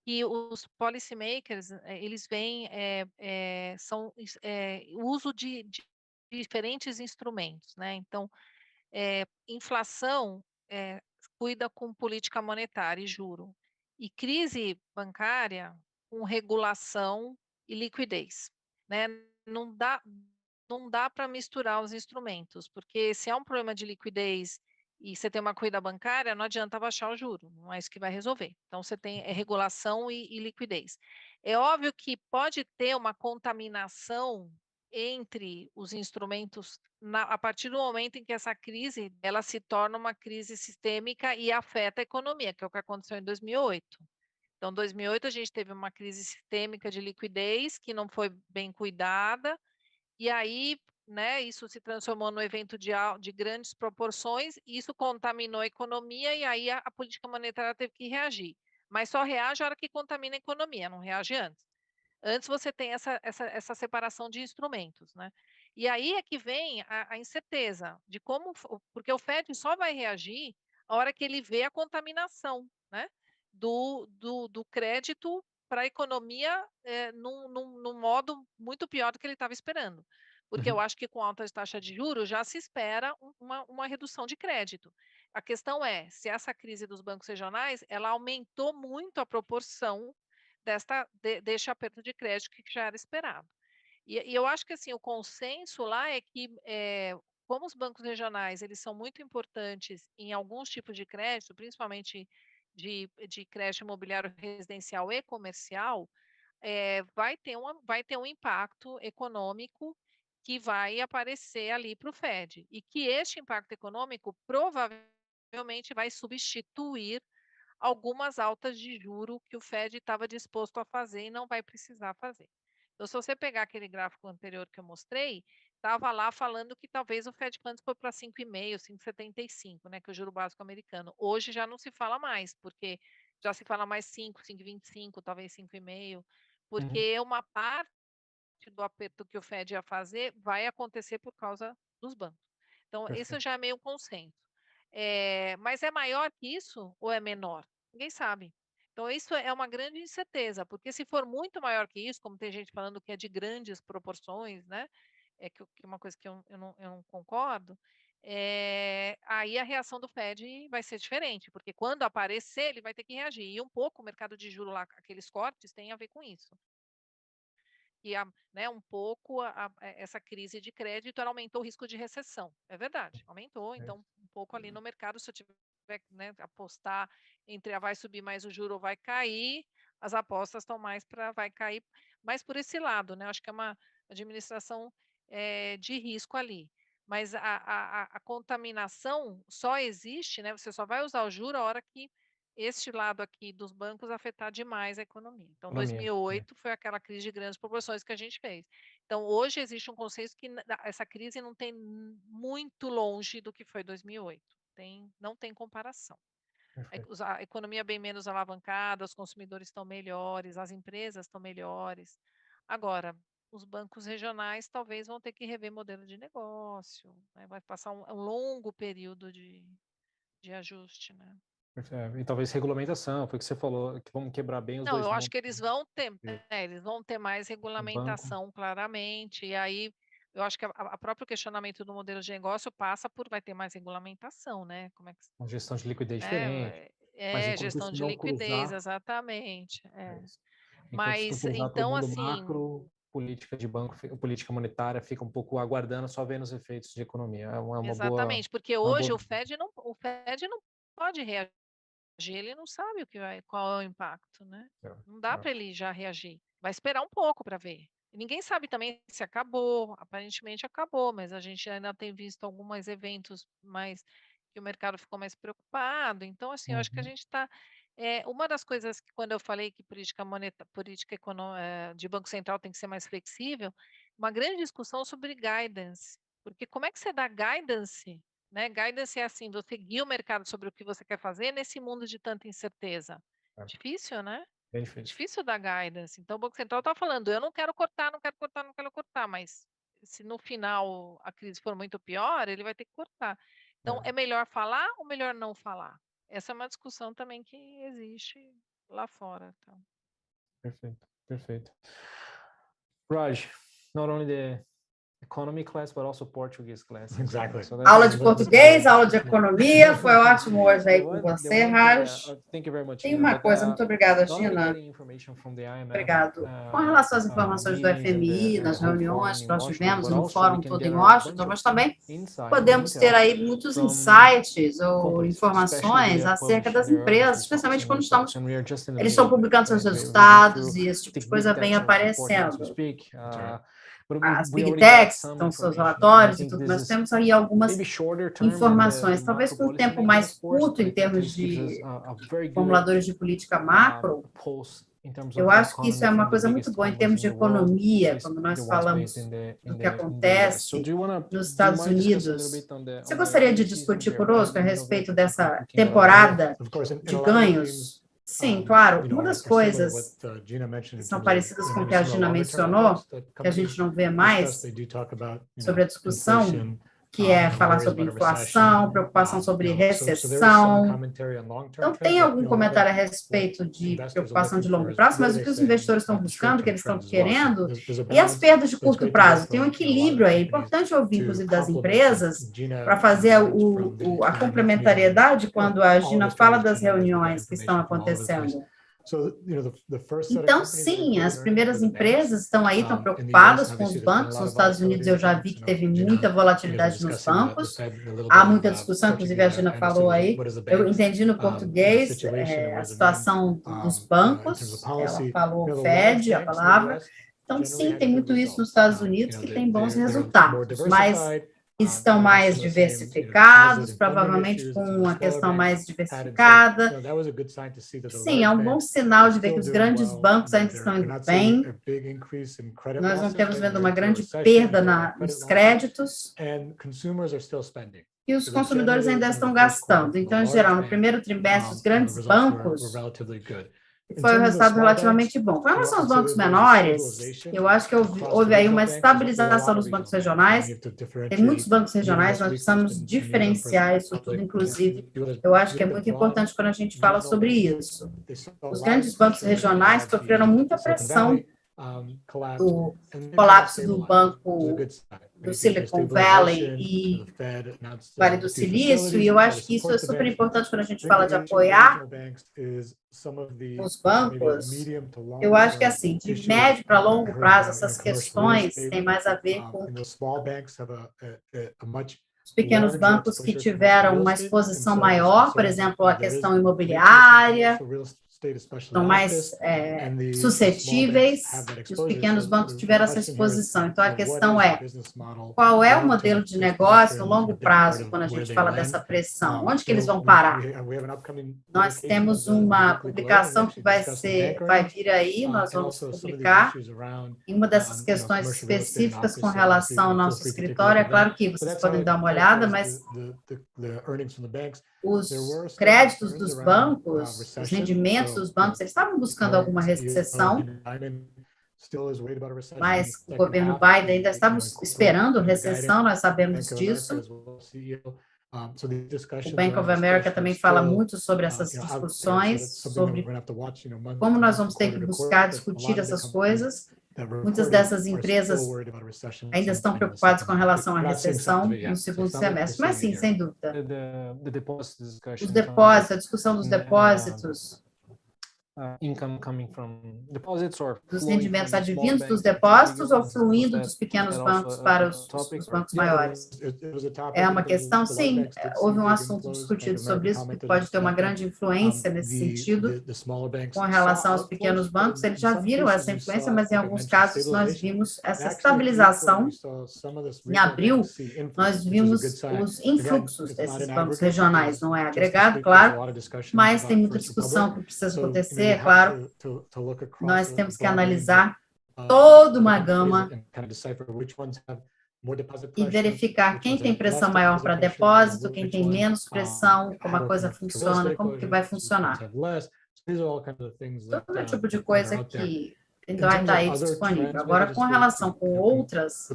que os policymakers, eles veem o uso de diferentes instrumentos, né? Então, inflação cuida com política monetária e juro, e crise bancária com regulação e liquidez, né? Não dá, não dá para misturar os instrumentos, porque se há um problema de liquidez e você tem uma corrida bancária, não adianta baixar o juro, não é isso que vai resolver. Então, você tem regulação e liquidez. É óbvio que pode ter uma contaminação entre os instrumentos a partir do momento em que essa crise ela se torna uma crise sistêmica e afeta a economia, que é o que aconteceu em 2008. Então, em 2008 a gente teve uma crise sistêmica de liquidez que não foi bem cuidada, e aí né? Isso se transformou num evento de grandes proporções, e isso contaminou a economia, e aí a política monetária teve que reagir. Mas só reage a hora que contamina a economia, não reage antes. Antes você tem essa separação de instrumentos, né? E aí é que vem a incerteza de como, porque o Fed só vai reagir a hora que ele vê a contaminação, né? Do crédito para a economia num modo muito pior do que ele estava esperando. Porque eu acho que com alta taxa de juros já se espera uma redução de crédito. A questão é se essa crise dos bancos regionais ela aumentou muito a proporção deste aperto de crédito que já era esperado. E eu acho que assim o consenso lá é que como os bancos regionais eles são muito importantes em alguns tipos de crédito, principalmente de crédito imobiliário residencial e comercial, vai ter um impacto econômico que vai aparecer ali para o Fed, e que este impacto econômico provavelmente vai substituir algumas altas de juro que o Fed estava disposto a fazer e não vai precisar fazer. Então, se você pegar aquele gráfico anterior que eu mostrei, estava lá falando que talvez o Fed Funds foi para 5,5, 5,75, né, que é o juro básico americano. Hoje já não se fala mais, porque já se fala mais 5, 5,25, talvez 5,5, porque uma parte do aperto que o Fed ia fazer vai acontecer por causa dos bancos. Então, isso já é meio consenso. Mas é maior que isso ou é menor? Ninguém sabe. Então, isso é uma grande incerteza, porque se for muito maior que isso, como tem gente falando que é de grandes proporções, né? Que é uma coisa que eu não concordo, aí a reação do Fed vai ser diferente, porque quando aparecer, ele vai ter que reagir. E um pouco o mercado de juros lá, aqueles cortes, tem a ver com isso. Que né, um pouco essa crise de crédito ela aumentou o risco de recessão. É verdade, aumentou. Então, um pouco ali no mercado, se eu tiver né, apostar entre vai subir mais o juro ou vai cair, as apostas estão mais para vai cair mais por esse lado, né? Acho que é uma administração de risco ali. Mas a contaminação só existe, né? Você só vai usar o juro a hora que este lado aqui dos bancos afetar demais a economia. Então, 2008 foi aquela crise de grandes proporções que a gente fez. Então, hoje existe um consenso que essa crise não tem muito longe do que foi 2008. Não tem comparação. A economia bem menos alavancada, os consumidores estão melhores, as empresas estão melhores. Agora, os bancos regionais talvez vão ter que rever modelo de negócio, né? Vai passar um longo período de ajuste, né? E talvez regulamentação, foi o que você falou, que vamos quebrar bem os Não, dois eu acho mundos. que eles vão ter mais regulamentação, claramente, e aí eu acho que a próprio questionamento do modelo de negócio vai ter mais regulamentação, né? Como é que Uma gestão de liquidez diferente. Mas gestão de liquidez, exatamente. Enquanto isso Mas cruzar para o então, mundo assim, macro, política de banco, política monetária fica um pouco aguardando, só vendo os efeitos de economia. É uma exatamente, boa, porque hoje o Fed não pode reagir, ele não sabe qual é o impacto, né? Não dá para ele já reagir. Vai esperar um pouco para ver. E ninguém sabe também se acabou, aparentemente acabou, mas a gente ainda tem visto alguns eventos mais que o mercado ficou mais preocupado. Então, assim, eu acho que a gente está. Uma das coisas que, quando eu falei que política de Banco Central tem que ser mais flexível, uma grande discussão sobre guidance. Porque como é que você dá guidance, né? Guidance é assim, você guia o mercado sobre o que você quer fazer nesse mundo de tanta incerteza. Difícil, né? Bem difícil. Difícil dar guidance. Então, o Banco Central está falando, eu não quero cortar, não quero cortar, não quero cortar, mas se no final a crise for muito pior, ele vai ter que cortar. Então, é melhor falar ou melhor não falar? Essa é uma discussão também que existe lá fora. Então. Perfeito, perfeito. Raj, not only the economy class, but also Portuguese class. Exactly. Aula de português, aula de economia, foi ótimo hoje aí com você, Raj. Tem uma coisa, muito obrigada, Gina. Obrigado. Com relação às informações do FMI, nas reuniões que nós tivemos no fórum todo em Washington, mas também podemos ter aí muitos insights ou informações acerca das empresas, especialmente quando eles estão publicando seus resultados e esse tipo de coisa vem aparecendo. As Big Techs estão seus relatórios e tudo, nós temos aí algumas informações, talvez com um tempo mais curto em termos de formuladores de política macro, Eu acho que isso é uma coisa muito boa em termos de economia, quando nós falamos do que acontece nos Estados Unidos. Você gostaria de discutir conosco a respeito dessa temporada de ganhos? Sim, claro. Uma das coisas que são parecidas com o que a Gina mencionou, que a gente não vê mais, sobre a discussão, que é falar sobre inflação, preocupação sobre recessão. Então, tem algum comentário a respeito de preocupação de longo prazo, mas o que os investidores estão buscando, o que eles estão querendo, e as perdas de curto prazo? Tem um equilíbrio aí. É importante ouvir, inclusive, das empresas, para fazer a complementariedade quando a Gina fala das reuniões que estão acontecendo. Então, sim, as primeiras empresas estão aí, estão preocupadas com os bancos. Nos Estados Unidos, eu já vi que teve muita volatilidade nos bancos. Há muita discussão, inclusive a Gina falou aí. Eu entendi no português a situação dos bancos. Ela falou Fed, a palavra. Então, sim, tem muito isso nos Estados Unidos que tem bons resultados, mas estão mais diversificados, provavelmente com uma questão mais diversificada. Sim, é um bom sinal de ver que os grandes bancos ainda estão indo bem. Nós não temos vendo uma grande perda nos créditos. E os consumidores ainda estão gastando. Então, em geral, no primeiro trimestre, os grandes bancos foi um resultado relativamente bom. Com relação aos bancos menores, eu acho que houve aí uma estabilização nos bancos regionais. Tem muitos bancos regionais, nós precisamos diferenciar isso tudo, inclusive. Eu acho que é muito importante quando a gente fala sobre isso. Os grandes bancos regionais sofreram muita pressão do colapso do banco do Silicon Valley e Vale do Silício, e eu acho que isso é super importante quando a gente fala de apoiar os bancos. Eu acho que, assim, de médio para longo prazo, essas questões têm mais a ver com os pequenos bancos que tiveram uma exposição maior, por exemplo, a questão imobiliária, estão mais suscetíveis, e os pequenos bancos tiveram essa exposição. Então, a questão é, qual é o modelo de negócio no longo prazo, quando a gente fala dessa pressão? Onde que eles vão parar? Nós temos uma publicação que vai vir aí, nós vamos publicar, e uma dessas questões específicas com relação ao nosso escritório, é claro que vocês podem dar uma olhada, mas os créditos dos bancos, os rendimentos dos bancos, eles estavam buscando alguma recessão, mas o governo Biden ainda estava esperando recessão, nós sabemos disso. O Bank of America também fala muito sobre essas discussões, sobre como nós vamos ter que buscar discutir essas coisas. Muitas dessas empresas ainda estão preocupadas com relação à recessão no segundo semestre, mas sim, sem dúvida. Os depósitos, a discussão dos depósitos, dos rendimentos advindos dos depósitos ou fluindo dos pequenos bancos para os bancos maiores? É uma questão, sim, houve um assunto discutido sobre isso, que pode ter uma grande influência nesse sentido, com relação aos pequenos bancos, eles já viram essa influência, mas em alguns casos nós vimos essa estabilização. Em abril, nós vimos os influxos desses bancos regionais, não é agregado, claro, mas tem muita discussão que precisa acontecer. É claro, nós temos que analisar toda uma gama e verificar quem tem pressão maior para depósito, quem tem menos pressão, como a coisa funciona, como que vai funcionar. Todo tipo de coisa que vai estar aí disponível. Agora, com relação com outras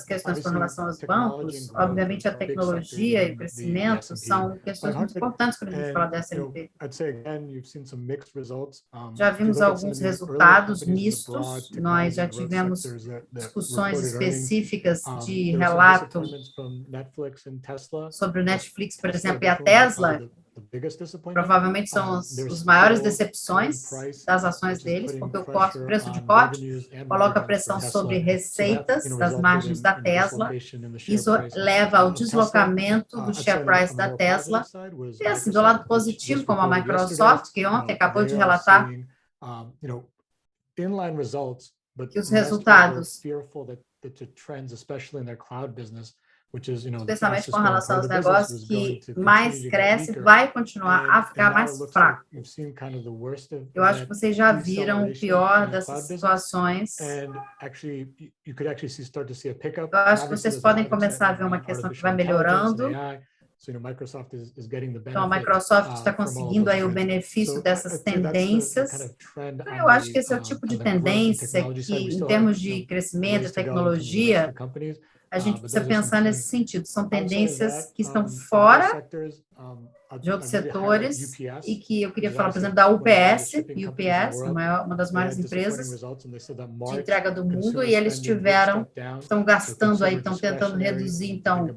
questões com relação aos bancos, obviamente a tecnologia e o crescimento são questões muito importantes quando a gente fala da S&P. Já vimos alguns resultados mistos, nós já tivemos discussões específicas de relato sobre o Netflix, por exemplo, e a Tesla. Provavelmente são as maiores decepções das ações deles, porque o preço de corte coloca pressão sobre receitas das margens da Tesla. Isso leva ao deslocamento do share price da Tesla. E assim, do lado positivo, como a Microsoft, que ontem acabou de relatar que os resultados especialmente com relação aos negócios que mais cresce, vai continuar a ficar mais fraco. Eu acho que vocês já viram o pior dessas situações. Eu acho que vocês podem começar a ver uma questão que vai melhorando. Então, a Microsoft está conseguindo aí o benefício dessas tendências. Então, eu acho que esse é o tipo de tendência que, em termos de crescimento e tecnologia, a gente precisa pensar nesse sentido. São tendências que estão fora de outros setores e que eu queria falar, por exemplo, da UPS, uma das maiores empresas de entrega do mundo, e eles estão gastando aí, estão tentando reduzir, então,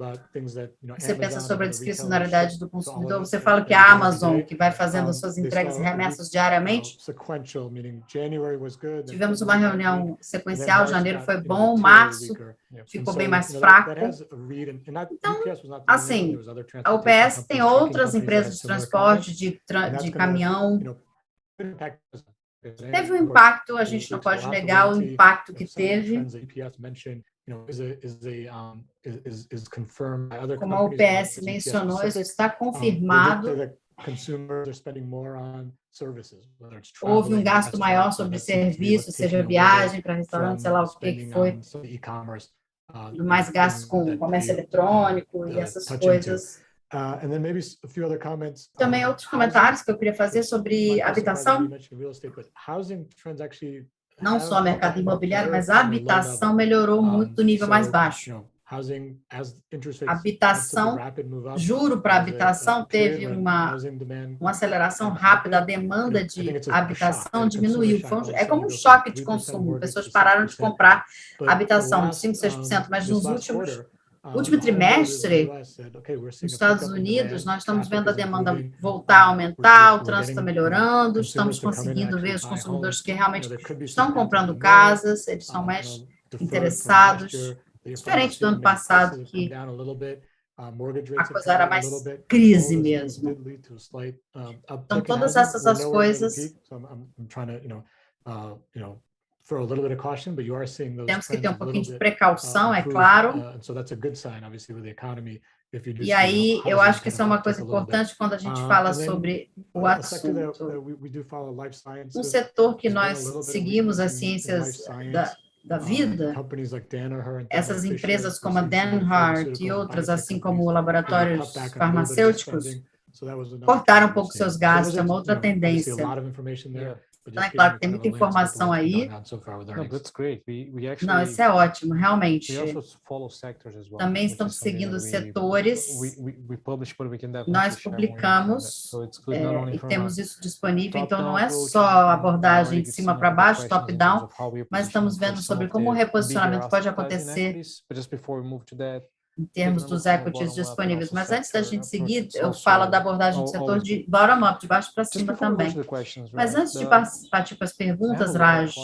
você pensa sobre a discricionariedade do consumidor, você fala que a Amazon, que vai fazendo as suas entregas e remessas diariamente, tivemos uma reunião sequencial, janeiro foi bom, março ficou bem mais fraco. Então, assim, a UPS tem outras empresas de transporte, de caminhão. Teve um impacto, a gente não pode negar o impacto que teve. Como a UPS mencionou, isso está confirmado. Houve um gasto maior sobre serviços, seja viagem para restaurante, sei lá o que foi. Mais gastos com comércio eletrônico e essas coisas. Também outros comentários que eu queria fazer sobre habitação. Não só mercado imobiliário, mas a habitação melhorou muito do nível mais baixo. Habitação, juro para habitação, teve uma aceleração rápida, a demanda de habitação diminuiu. É como um choque de consumo, pessoas pararam de comprar habitação, 5%, 6%, mas nos último trimestre, nos Estados Unidos, nós estamos vendo a demanda voltar a aumentar, o trânsito está melhorando, estamos conseguindo ver os consumidores que realmente estão comprando casas, eles estão mais interessados. Diferente do ano passado, que a coisa era mais crise mesmo. Então, todas essas coisas temos que ter um pouquinho de precaução, é claro. E aí, eu acho que isso é uma coisa importante quando a gente fala sobre o assunto. Um setor que nós seguimos, as ciências da vida, essas empresas como a Danaher e outras, assim como laboratórios farmacêuticos, cortaram um pouco seus gastos, é uma outra tendência. Então, é claro que tem muita informação aí. Não, isso é ótimo, realmente. Também estamos seguindo os setores. Nós publicamos e temos isso disponível, então não é só a abordagem de cima para baixo, top-down, mas estamos vendo sobre como o reposicionamento pode acontecer em termos dos equities disponíveis. Mas antes da gente seguir, eu falo da abordagem do setor de bottom-up, de baixo para cima também. Mas antes de partir para as perguntas, Raj,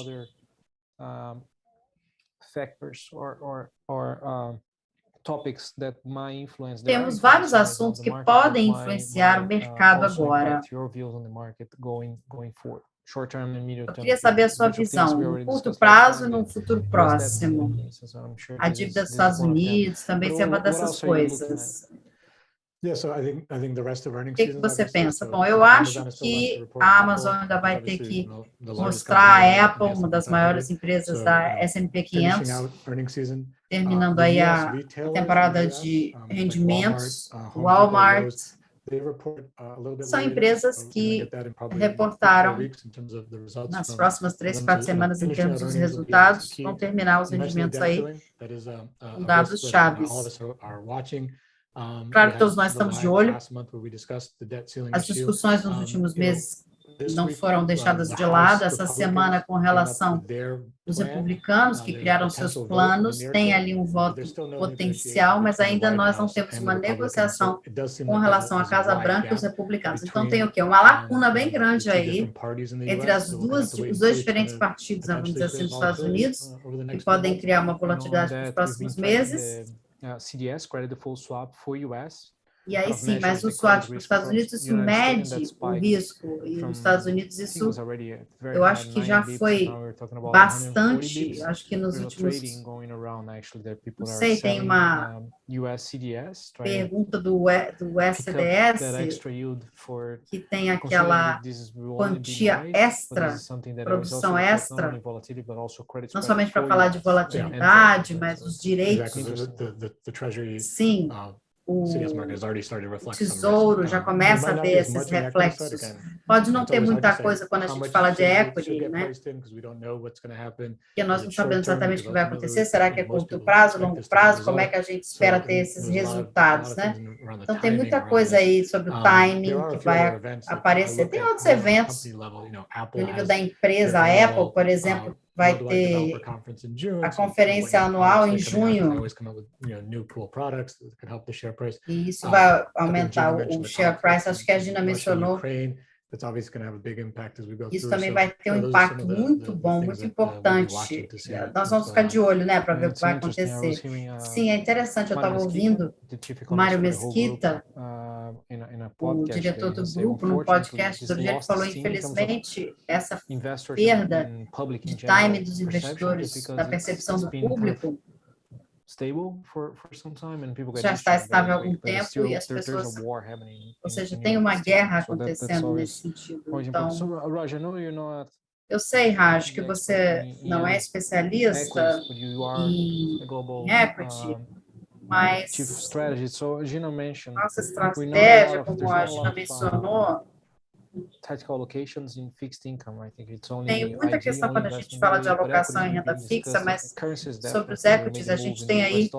temos vários assuntos que podem influenciar o mercado agora. Eu queria saber a sua visão no curto prazo e no futuro próximo. A dívida dos Estados Unidos também ser uma dessas coisas. O que você pensa? Bom, eu acho que a Amazon ainda vai ter que mostrar a Apple, uma das maiores empresas da S&P 500, terminando aí a temporada de rendimentos, Walmart. São empresas que reportaram nas próximas 3, 4 semanas em termos dos resultados, vão terminar os rendimentos aí com dados chaves. Claro que todos nós estamos de olho. As discussões nos últimos meses não foram deixadas de lado. Essa semana, com relação aos republicanos que criaram seus planos, tem ali um voto potencial, mas ainda nós não temos uma negociação com relação à Casa Branca e os republicanos. Então, tem o quê? Uma lacuna bem grande aí entre os dois diferentes partidos, vamos dizer assim, dos Estados Unidos, que podem criar uma volatilidade nos próximos meses. CDS, Credit Default Swap for US. E aí sim, mas o SWOT para os Estados Unidos, isso mede o risco, e nos Estados Unidos isso, eu acho que já foi bastante, acho que nos últimos, não sei, tem uma pergunta do SDS, que tem aquela quantia extra, produção extra, não somente para falar de volatilidade, mas os direitos. Sim, o Tesouro já começa a ver esses reflexos. Pode não ter muita coisa quando a gente fala de equity, né? Porque nós não sabemos exatamente o que vai acontecer. Será que é curto prazo, longo prazo? Como é que a gente espera ter esses resultados, né? Então, tem muita coisa aí sobre o timing que vai aparecer. Tem outros eventos no nível da empresa. A Apple, por exemplo, vai ter a conferência anual em junho. E isso vai aumentar o share price. Acho que a Gina mencionou. Isso também vai ter um impacto muito bom, muito importante. Nós vamos ficar de olho, né, para ver o que vai acontecer. Sim, é interessante. Eu estava ouvindo o Mário Mesquita, o diretor do grupo, num podcast, outro dia ele falou, infelizmente, essa perda de time dos investidores, da percepção do público, já está estável há algum tempo e as pessoas, ou seja, tem uma guerra acontecendo nesse sentido. Então, eu sei, Raj, que você não é especialista em equity, mas nossa estratégia, como a Gina mencionou, tem muita questão quando a gente fala de alocação em renda fixa, mas sobre os equities a gente tem aí que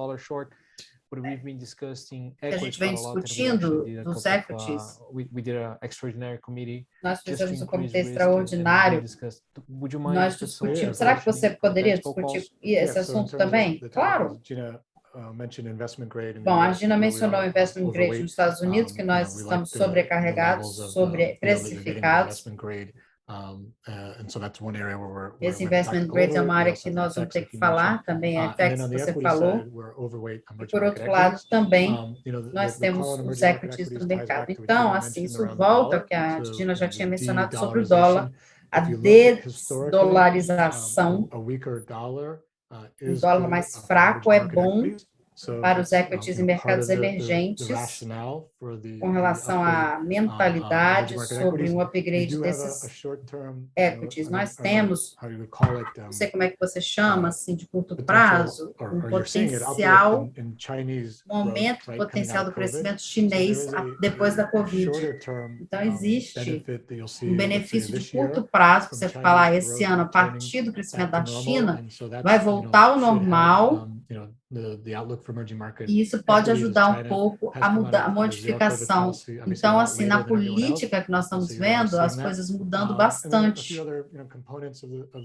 a gente vem discutindo dos equities. Nós fizemos um comitê extraordinário, nós discutimos. Será que você poderia discutir esse assunto também? Claro. Bom, a Gina mencionou o investment grade nos Estados Unidos, que nós estamos sobrecarregados, sobreprecificados. Esse investment grade é uma área que nós vamos ter que falar também, a FX que você falou. E, por outro lado, também, nós temos os equities do mercado. Então, assim, isso volta ao que a Gina já tinha mencionado sobre o dólar, a desdolarização. Um dólar mais fraco é bom para os equities em mercados emergentes, com relação à mentalidade sobre um upgrade desses equities. Nós temos, não sei como é que você chama, assim, de curto prazo, um potencial, um aumento potencial do crescimento chinês depois da Covid. Então, existe um benefício de curto prazo, que você falar esse ano, a partir do crescimento da China, vai voltar ao normal. E isso pode ajudar um pouco a mudar a modificação. Então, assim, na política que nós estamos vendo, as coisas mudando bastante.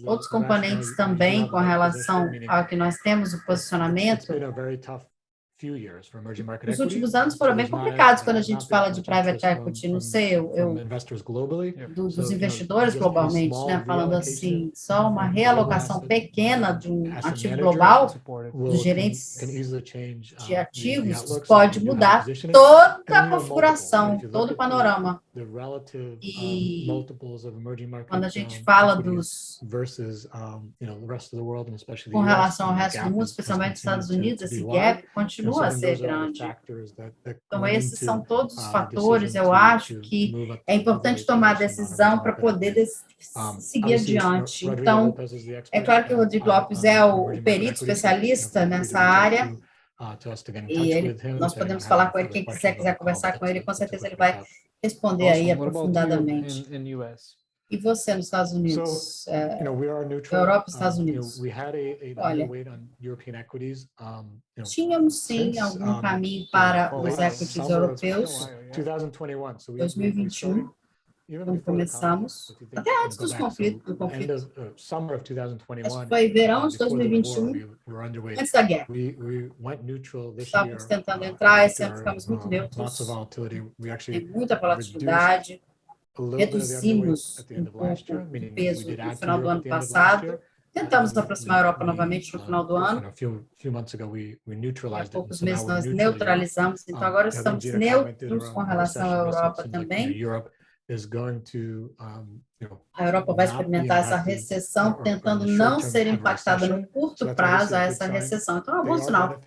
Outros componentes também, com relação ao que nós temos, o posicionamento. Os últimos anos foram bem complicados quando a gente fala de private equity, não sei, dos investidores globalmente, né, falando assim, só uma realocação pequena de um ativo global, dos gerentes de ativos, pode mudar toda a configuração, todo o panorama. E quando a gente fala com relação ao resto do mundo, especialmente nos Estados Unidos, esse gap continua a ser grande. Então, esses são todos os fatores, eu acho que é importante tomar decisão para poder seguir adiante. Então, é claro que o Rodrigo Lopes é o perito especialista nessa área, e nós podemos falar com ele, quem quiser conversar com ele, com certeza ele vai responder aí aprofundadamente. E você nos Estados Unidos? Europa e Estados Unidos. Olha, tínhamos sim algum caminho para os equities europeus. 2021, quando começamos, até antes do conflito. Acho que foi verão de 2021, antes da guerra. Estávamos tentando entrar, esse ano ficamos muito neutros, tem muita volatilidade. Reduzimos um pouco o peso no final do ano passado, Tentamos aproximar a Europa novamente no final do ano. Há poucos meses nós neutralizamos, então agora estamos neutros com relação à Europa também. A Europa vai experimentar essa recessão, tentando não ser impactada no curto prazo a essa recessão. Então, é um bom sinal.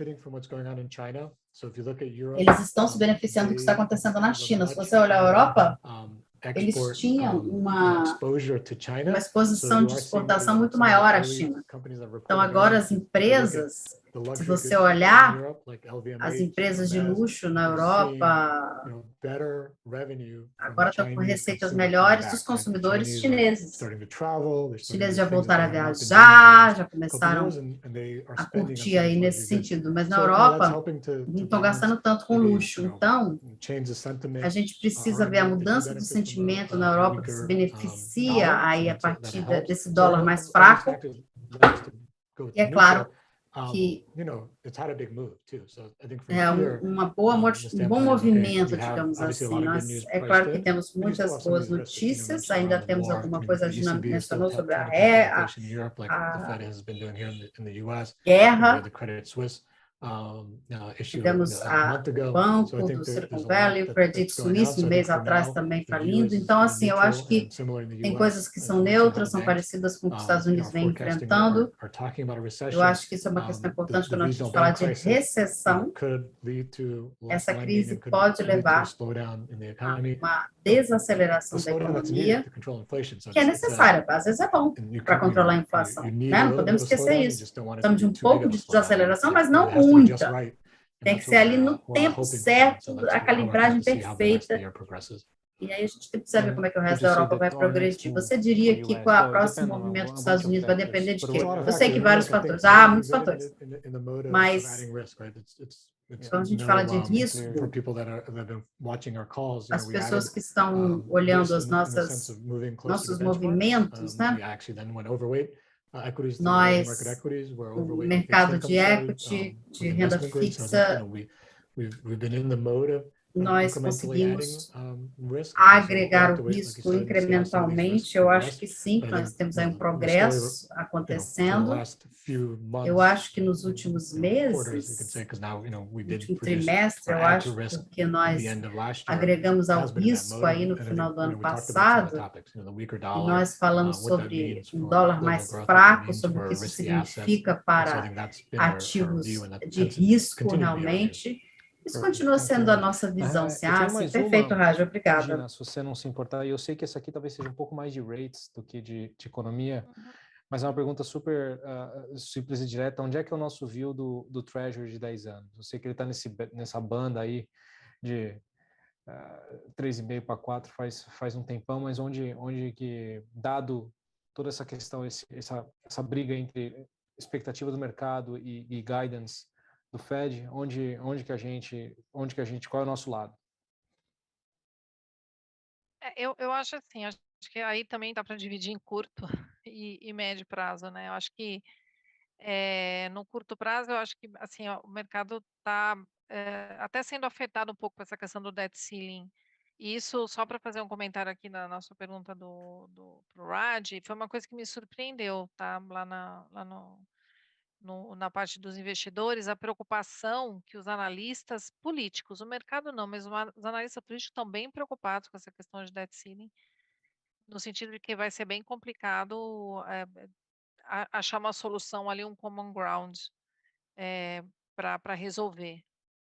Eles estão se beneficiando do que está acontecendo na China. Se você olhar a Europa, eles tinham uma exposição de exportação muito maior à China. Então, agora as empresas, se você olhar, as empresas de luxo na Europa agora estão com receitas melhores dos consumidores chineses. Os chineses já voltaram a viajar, já começaram a curtir aí nesse sentido, mas na Europa não estão gastando tanto com luxo. Então, a gente precisa ver a mudança do sentimento na Europa que se beneficia aí a partir desse dólar mais fraco. E é claro que é um bom movimento, digamos assim. É claro que temos muitas boas notícias, ainda temos alguma coisa, a Gina mencionou sobre a guerra. Tivemos o banco do Silicon Valley, o Credit Suisse, um mês atrás também falindo. Então, assim, eu acho que tem coisas que são neutras, são parecidas com o que os Estados Unidos vem enfrentando. Eu acho que isso é uma questão importante quando a gente fala de recessão. Essa crise pode levar a uma desaceleração da economia, que é necessária, às vezes é bom para controlar a inflação, né? Não podemos esquecer isso. Estamos de um pouco de desaceleração, mas não muita. Tem que ser ali no tempo certo, a calibragem perfeita. E aí a gente precisa ver como é que o resto da Europa vai progredir. Você diria que com o próximo movimento dos Estados Unidos vai depender de quê? Eu sei que vários fatores. Muitos fatores. Mas quando a gente fala de risco, as pessoas que estão olhando os nossos movimentos, né? Nós, o mercado de equity, de renda fixa, nós conseguimos agregar o risco incrementalmente. Eu acho que sim, nós temos aí um progresso acontecendo. Eu acho que nos últimos meses, no último trimestre, eu acho que nós agregamos ao risco aí no final do ano passado, e nós falamos sobre um dólar mais fraco, sobre o que isso significa para ativos de risco realmente. Isso continua sendo a nossa visão. Sim, perfeito, Raja, obrigada. Gina, se você não se importar, eu sei que esse aqui talvez seja um pouco mais de rates do que de economia, mas é uma pergunta super simples e direta. Onde é que é o nosso view do Treasury de 10 anos? Eu sei que ele está nessa banda aí de 3,5 para 4 faz um tempão, mas onde que, dado toda essa questão, essa briga entre expectativa do mercado e guidance do Fed, onde que a gente, qual é o nosso lado? Eu acho assim, acho que aí também dá para dividir em curto e médio prazo, né? Eu acho que no curto prazo, eu acho que assim, o mercado está até sendo afetado um pouco por essa questão do debt ceiling. E isso, só para fazer um comentário aqui na nossa pergunta pro Raj, foi uma coisa que me surpreendeu, tá? Lá na parte dos investidores, a preocupação que os analistas políticos, o mercado não, mas os analistas políticos estão bem preocupados com essa questão de debt ceiling, no sentido de que vai ser bem complicado achar uma solução ali, um common ground para resolver.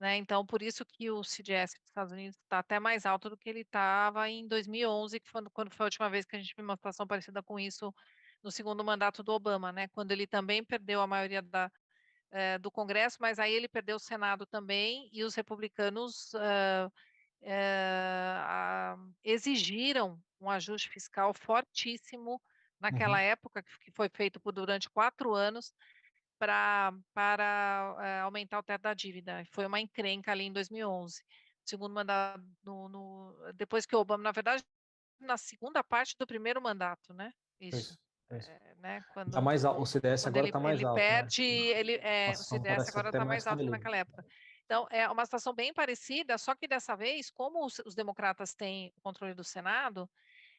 Né? Então, por isso que o CDS dos Estados Unidos está até mais alto do que ele estava em 2011, que foi quando foi a última vez que a gente viu uma situação parecida com isso no segundo mandato do Obama, né? Quando ele também perdeu a maioria do Congresso, mas aí ele perdeu o Senado também, e os republicanos exigiram um ajuste fiscal fortíssimo naquela época, que foi feito durante 4 anos, para aumentar o teto da dívida. Foi uma encrenca ali em 2011. Segundo mandato, depois que o Obama, na verdade, na segunda parte do primeiro mandato, né? Isso. Né? Tá mais alto, o CDS agora está mais alto. Ele perde, o CDS agora está mais alto que naquela época. Então, é uma situação bem parecida, só que dessa vez, como os democratas têm o controle do Senado,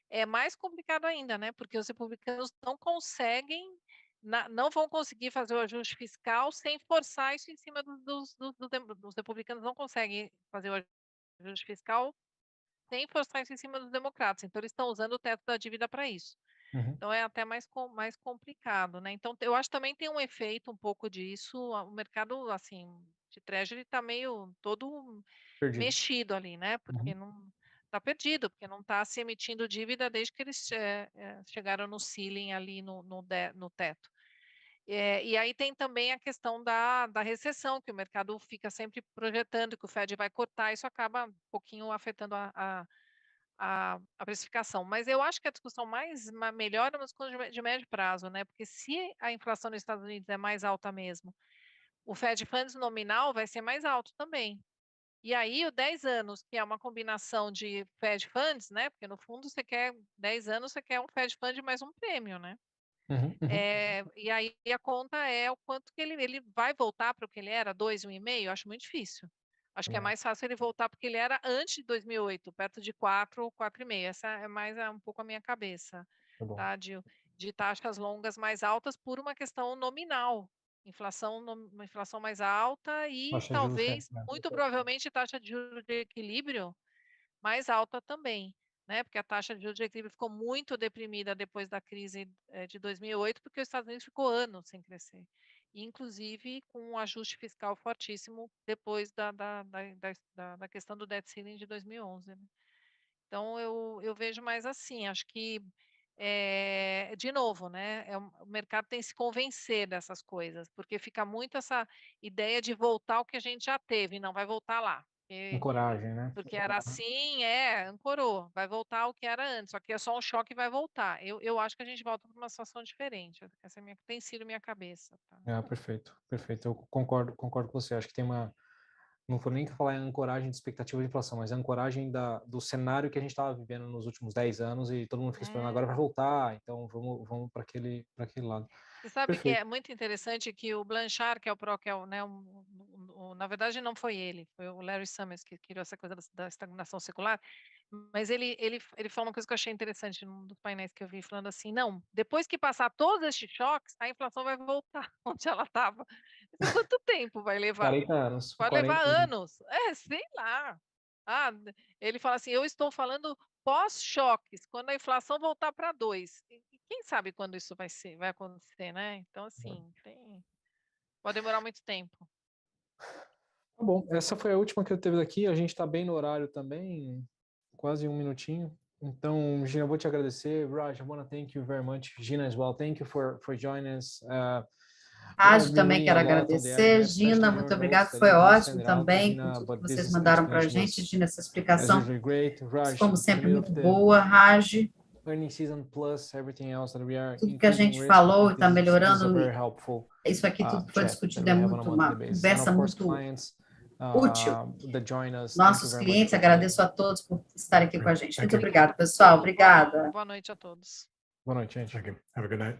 é mais complicado ainda, né? Porque os republicanos não conseguem não vão conseguir fazer o ajuste fiscal sem forçar isso em cima dos republicanos, não conseguem fazer o ajuste fiscal sem forçar isso em cima dos democratas. Então, eles estão usando o teto da dívida para isso. Então, é até mais complicado, né? Então, eu acho que também tem um efeito um pouco disso. O mercado, assim, de treasury está meio todo mexido ali, né? Porque não está perdido, porque não está se emitindo dívida desde que eles chegaram no ceiling ali no teto. E aí tem também a questão da recessão, que o mercado fica sempre projetando que o Fed vai cortar, isso acaba um pouquinho afetando a precificação. Mas eu acho que a discussão melhor é uma discussão de médio prazo, né? Porque se a inflação nos Estados Unidos é mais alta mesmo, o Fed Funds nominal vai ser mais alto também. E aí, o 10 anos, que é uma combinação de Fed Funds, né? Porque no fundo você quer 10 anos, você quer um Fed Fund mais um prêmio, né? E aí a conta é o quanto que ele vai voltar para o que ele era, 2, 1,5, acho muito difícil. Acho que é mais fácil ele voltar porque ele era antes de 2008, perto de 4, 4,5. Essa é mais um pouco a minha cabeça, tá? De taxas longas mais altas por uma questão nominal. Uma inflação mais alta e talvez, muito provavelmente, taxa de juros de equilíbrio mais alta também, né? Porque a taxa de juros de equilíbrio ficou muito deprimida depois da crise de 2008, porque os Estados Unidos ficou anos sem crescer, inclusive com um ajuste fiscal fortíssimo depois da questão do debt ceiling de 2011. Né? Então, eu vejo mais assim, acho que, de novo, né, o mercado tem que se convencer dessas coisas, porque fica muito essa ideia de voltar ao que a gente já teve, não vai voltar lá. Coragem, né? Porque era assim, ancorou, vai voltar ao que era antes, só que é só um choque e vai voltar. Eu acho que a gente volta para uma situação diferente, essa tem sido minha cabeça. Tá? Perfeito, perfeito, eu concordo com você, acho que tem não foi nem que falar em ancoragem de expectativa de inflação, mas a ancoragem do cenário que a gente estava vivendo nos últimos 10 anos e todo mundo fica esperando, agora vai voltar, então vamos para aquele lado. Você sabe que é muito interessante que o Blanchard, que é né, na verdade não foi ele, foi o Larry Summers que criou essa coisa da estagnação secular, mas ele falou uma coisa que eu achei interessante num dos painéis que eu vi, falando assim, não, depois que passar todos esses choques, a inflação vai voltar onde ela estava. Quanto tempo vai levar? 40 anos. Vai levar anos. Sei lá. Ele fala assim, eu estou falando pós-choques, quando a inflação voltar para 2. E quem sabe quando isso vai acontecer, né? Então, assim, pode demorar muito tempo. Tá bom, essa foi a última que eu teve aqui, a gente está bem no horário também, quase 1 minutinho. Então, Gina, eu vou te agradecer. Raj, I want to thank you very much. Gina as well, thank you for joining us. Raj, também quero agradecer. Gina, muito obrigado, foi ótimo também com tudo que vocês mandaram para a gente. Gina, essa explicação, como sempre, muito boa. Raj, tudo que a gente falou e está melhorando, isso aqui tudo que foi discutido é uma conversa muito útil. Nossos clientes, agradeço a todos por estarem aqui com a gente. Muito obrigado, pessoal. Obrigada. Boa noite a todos. Boa noite, gente. Have a good night.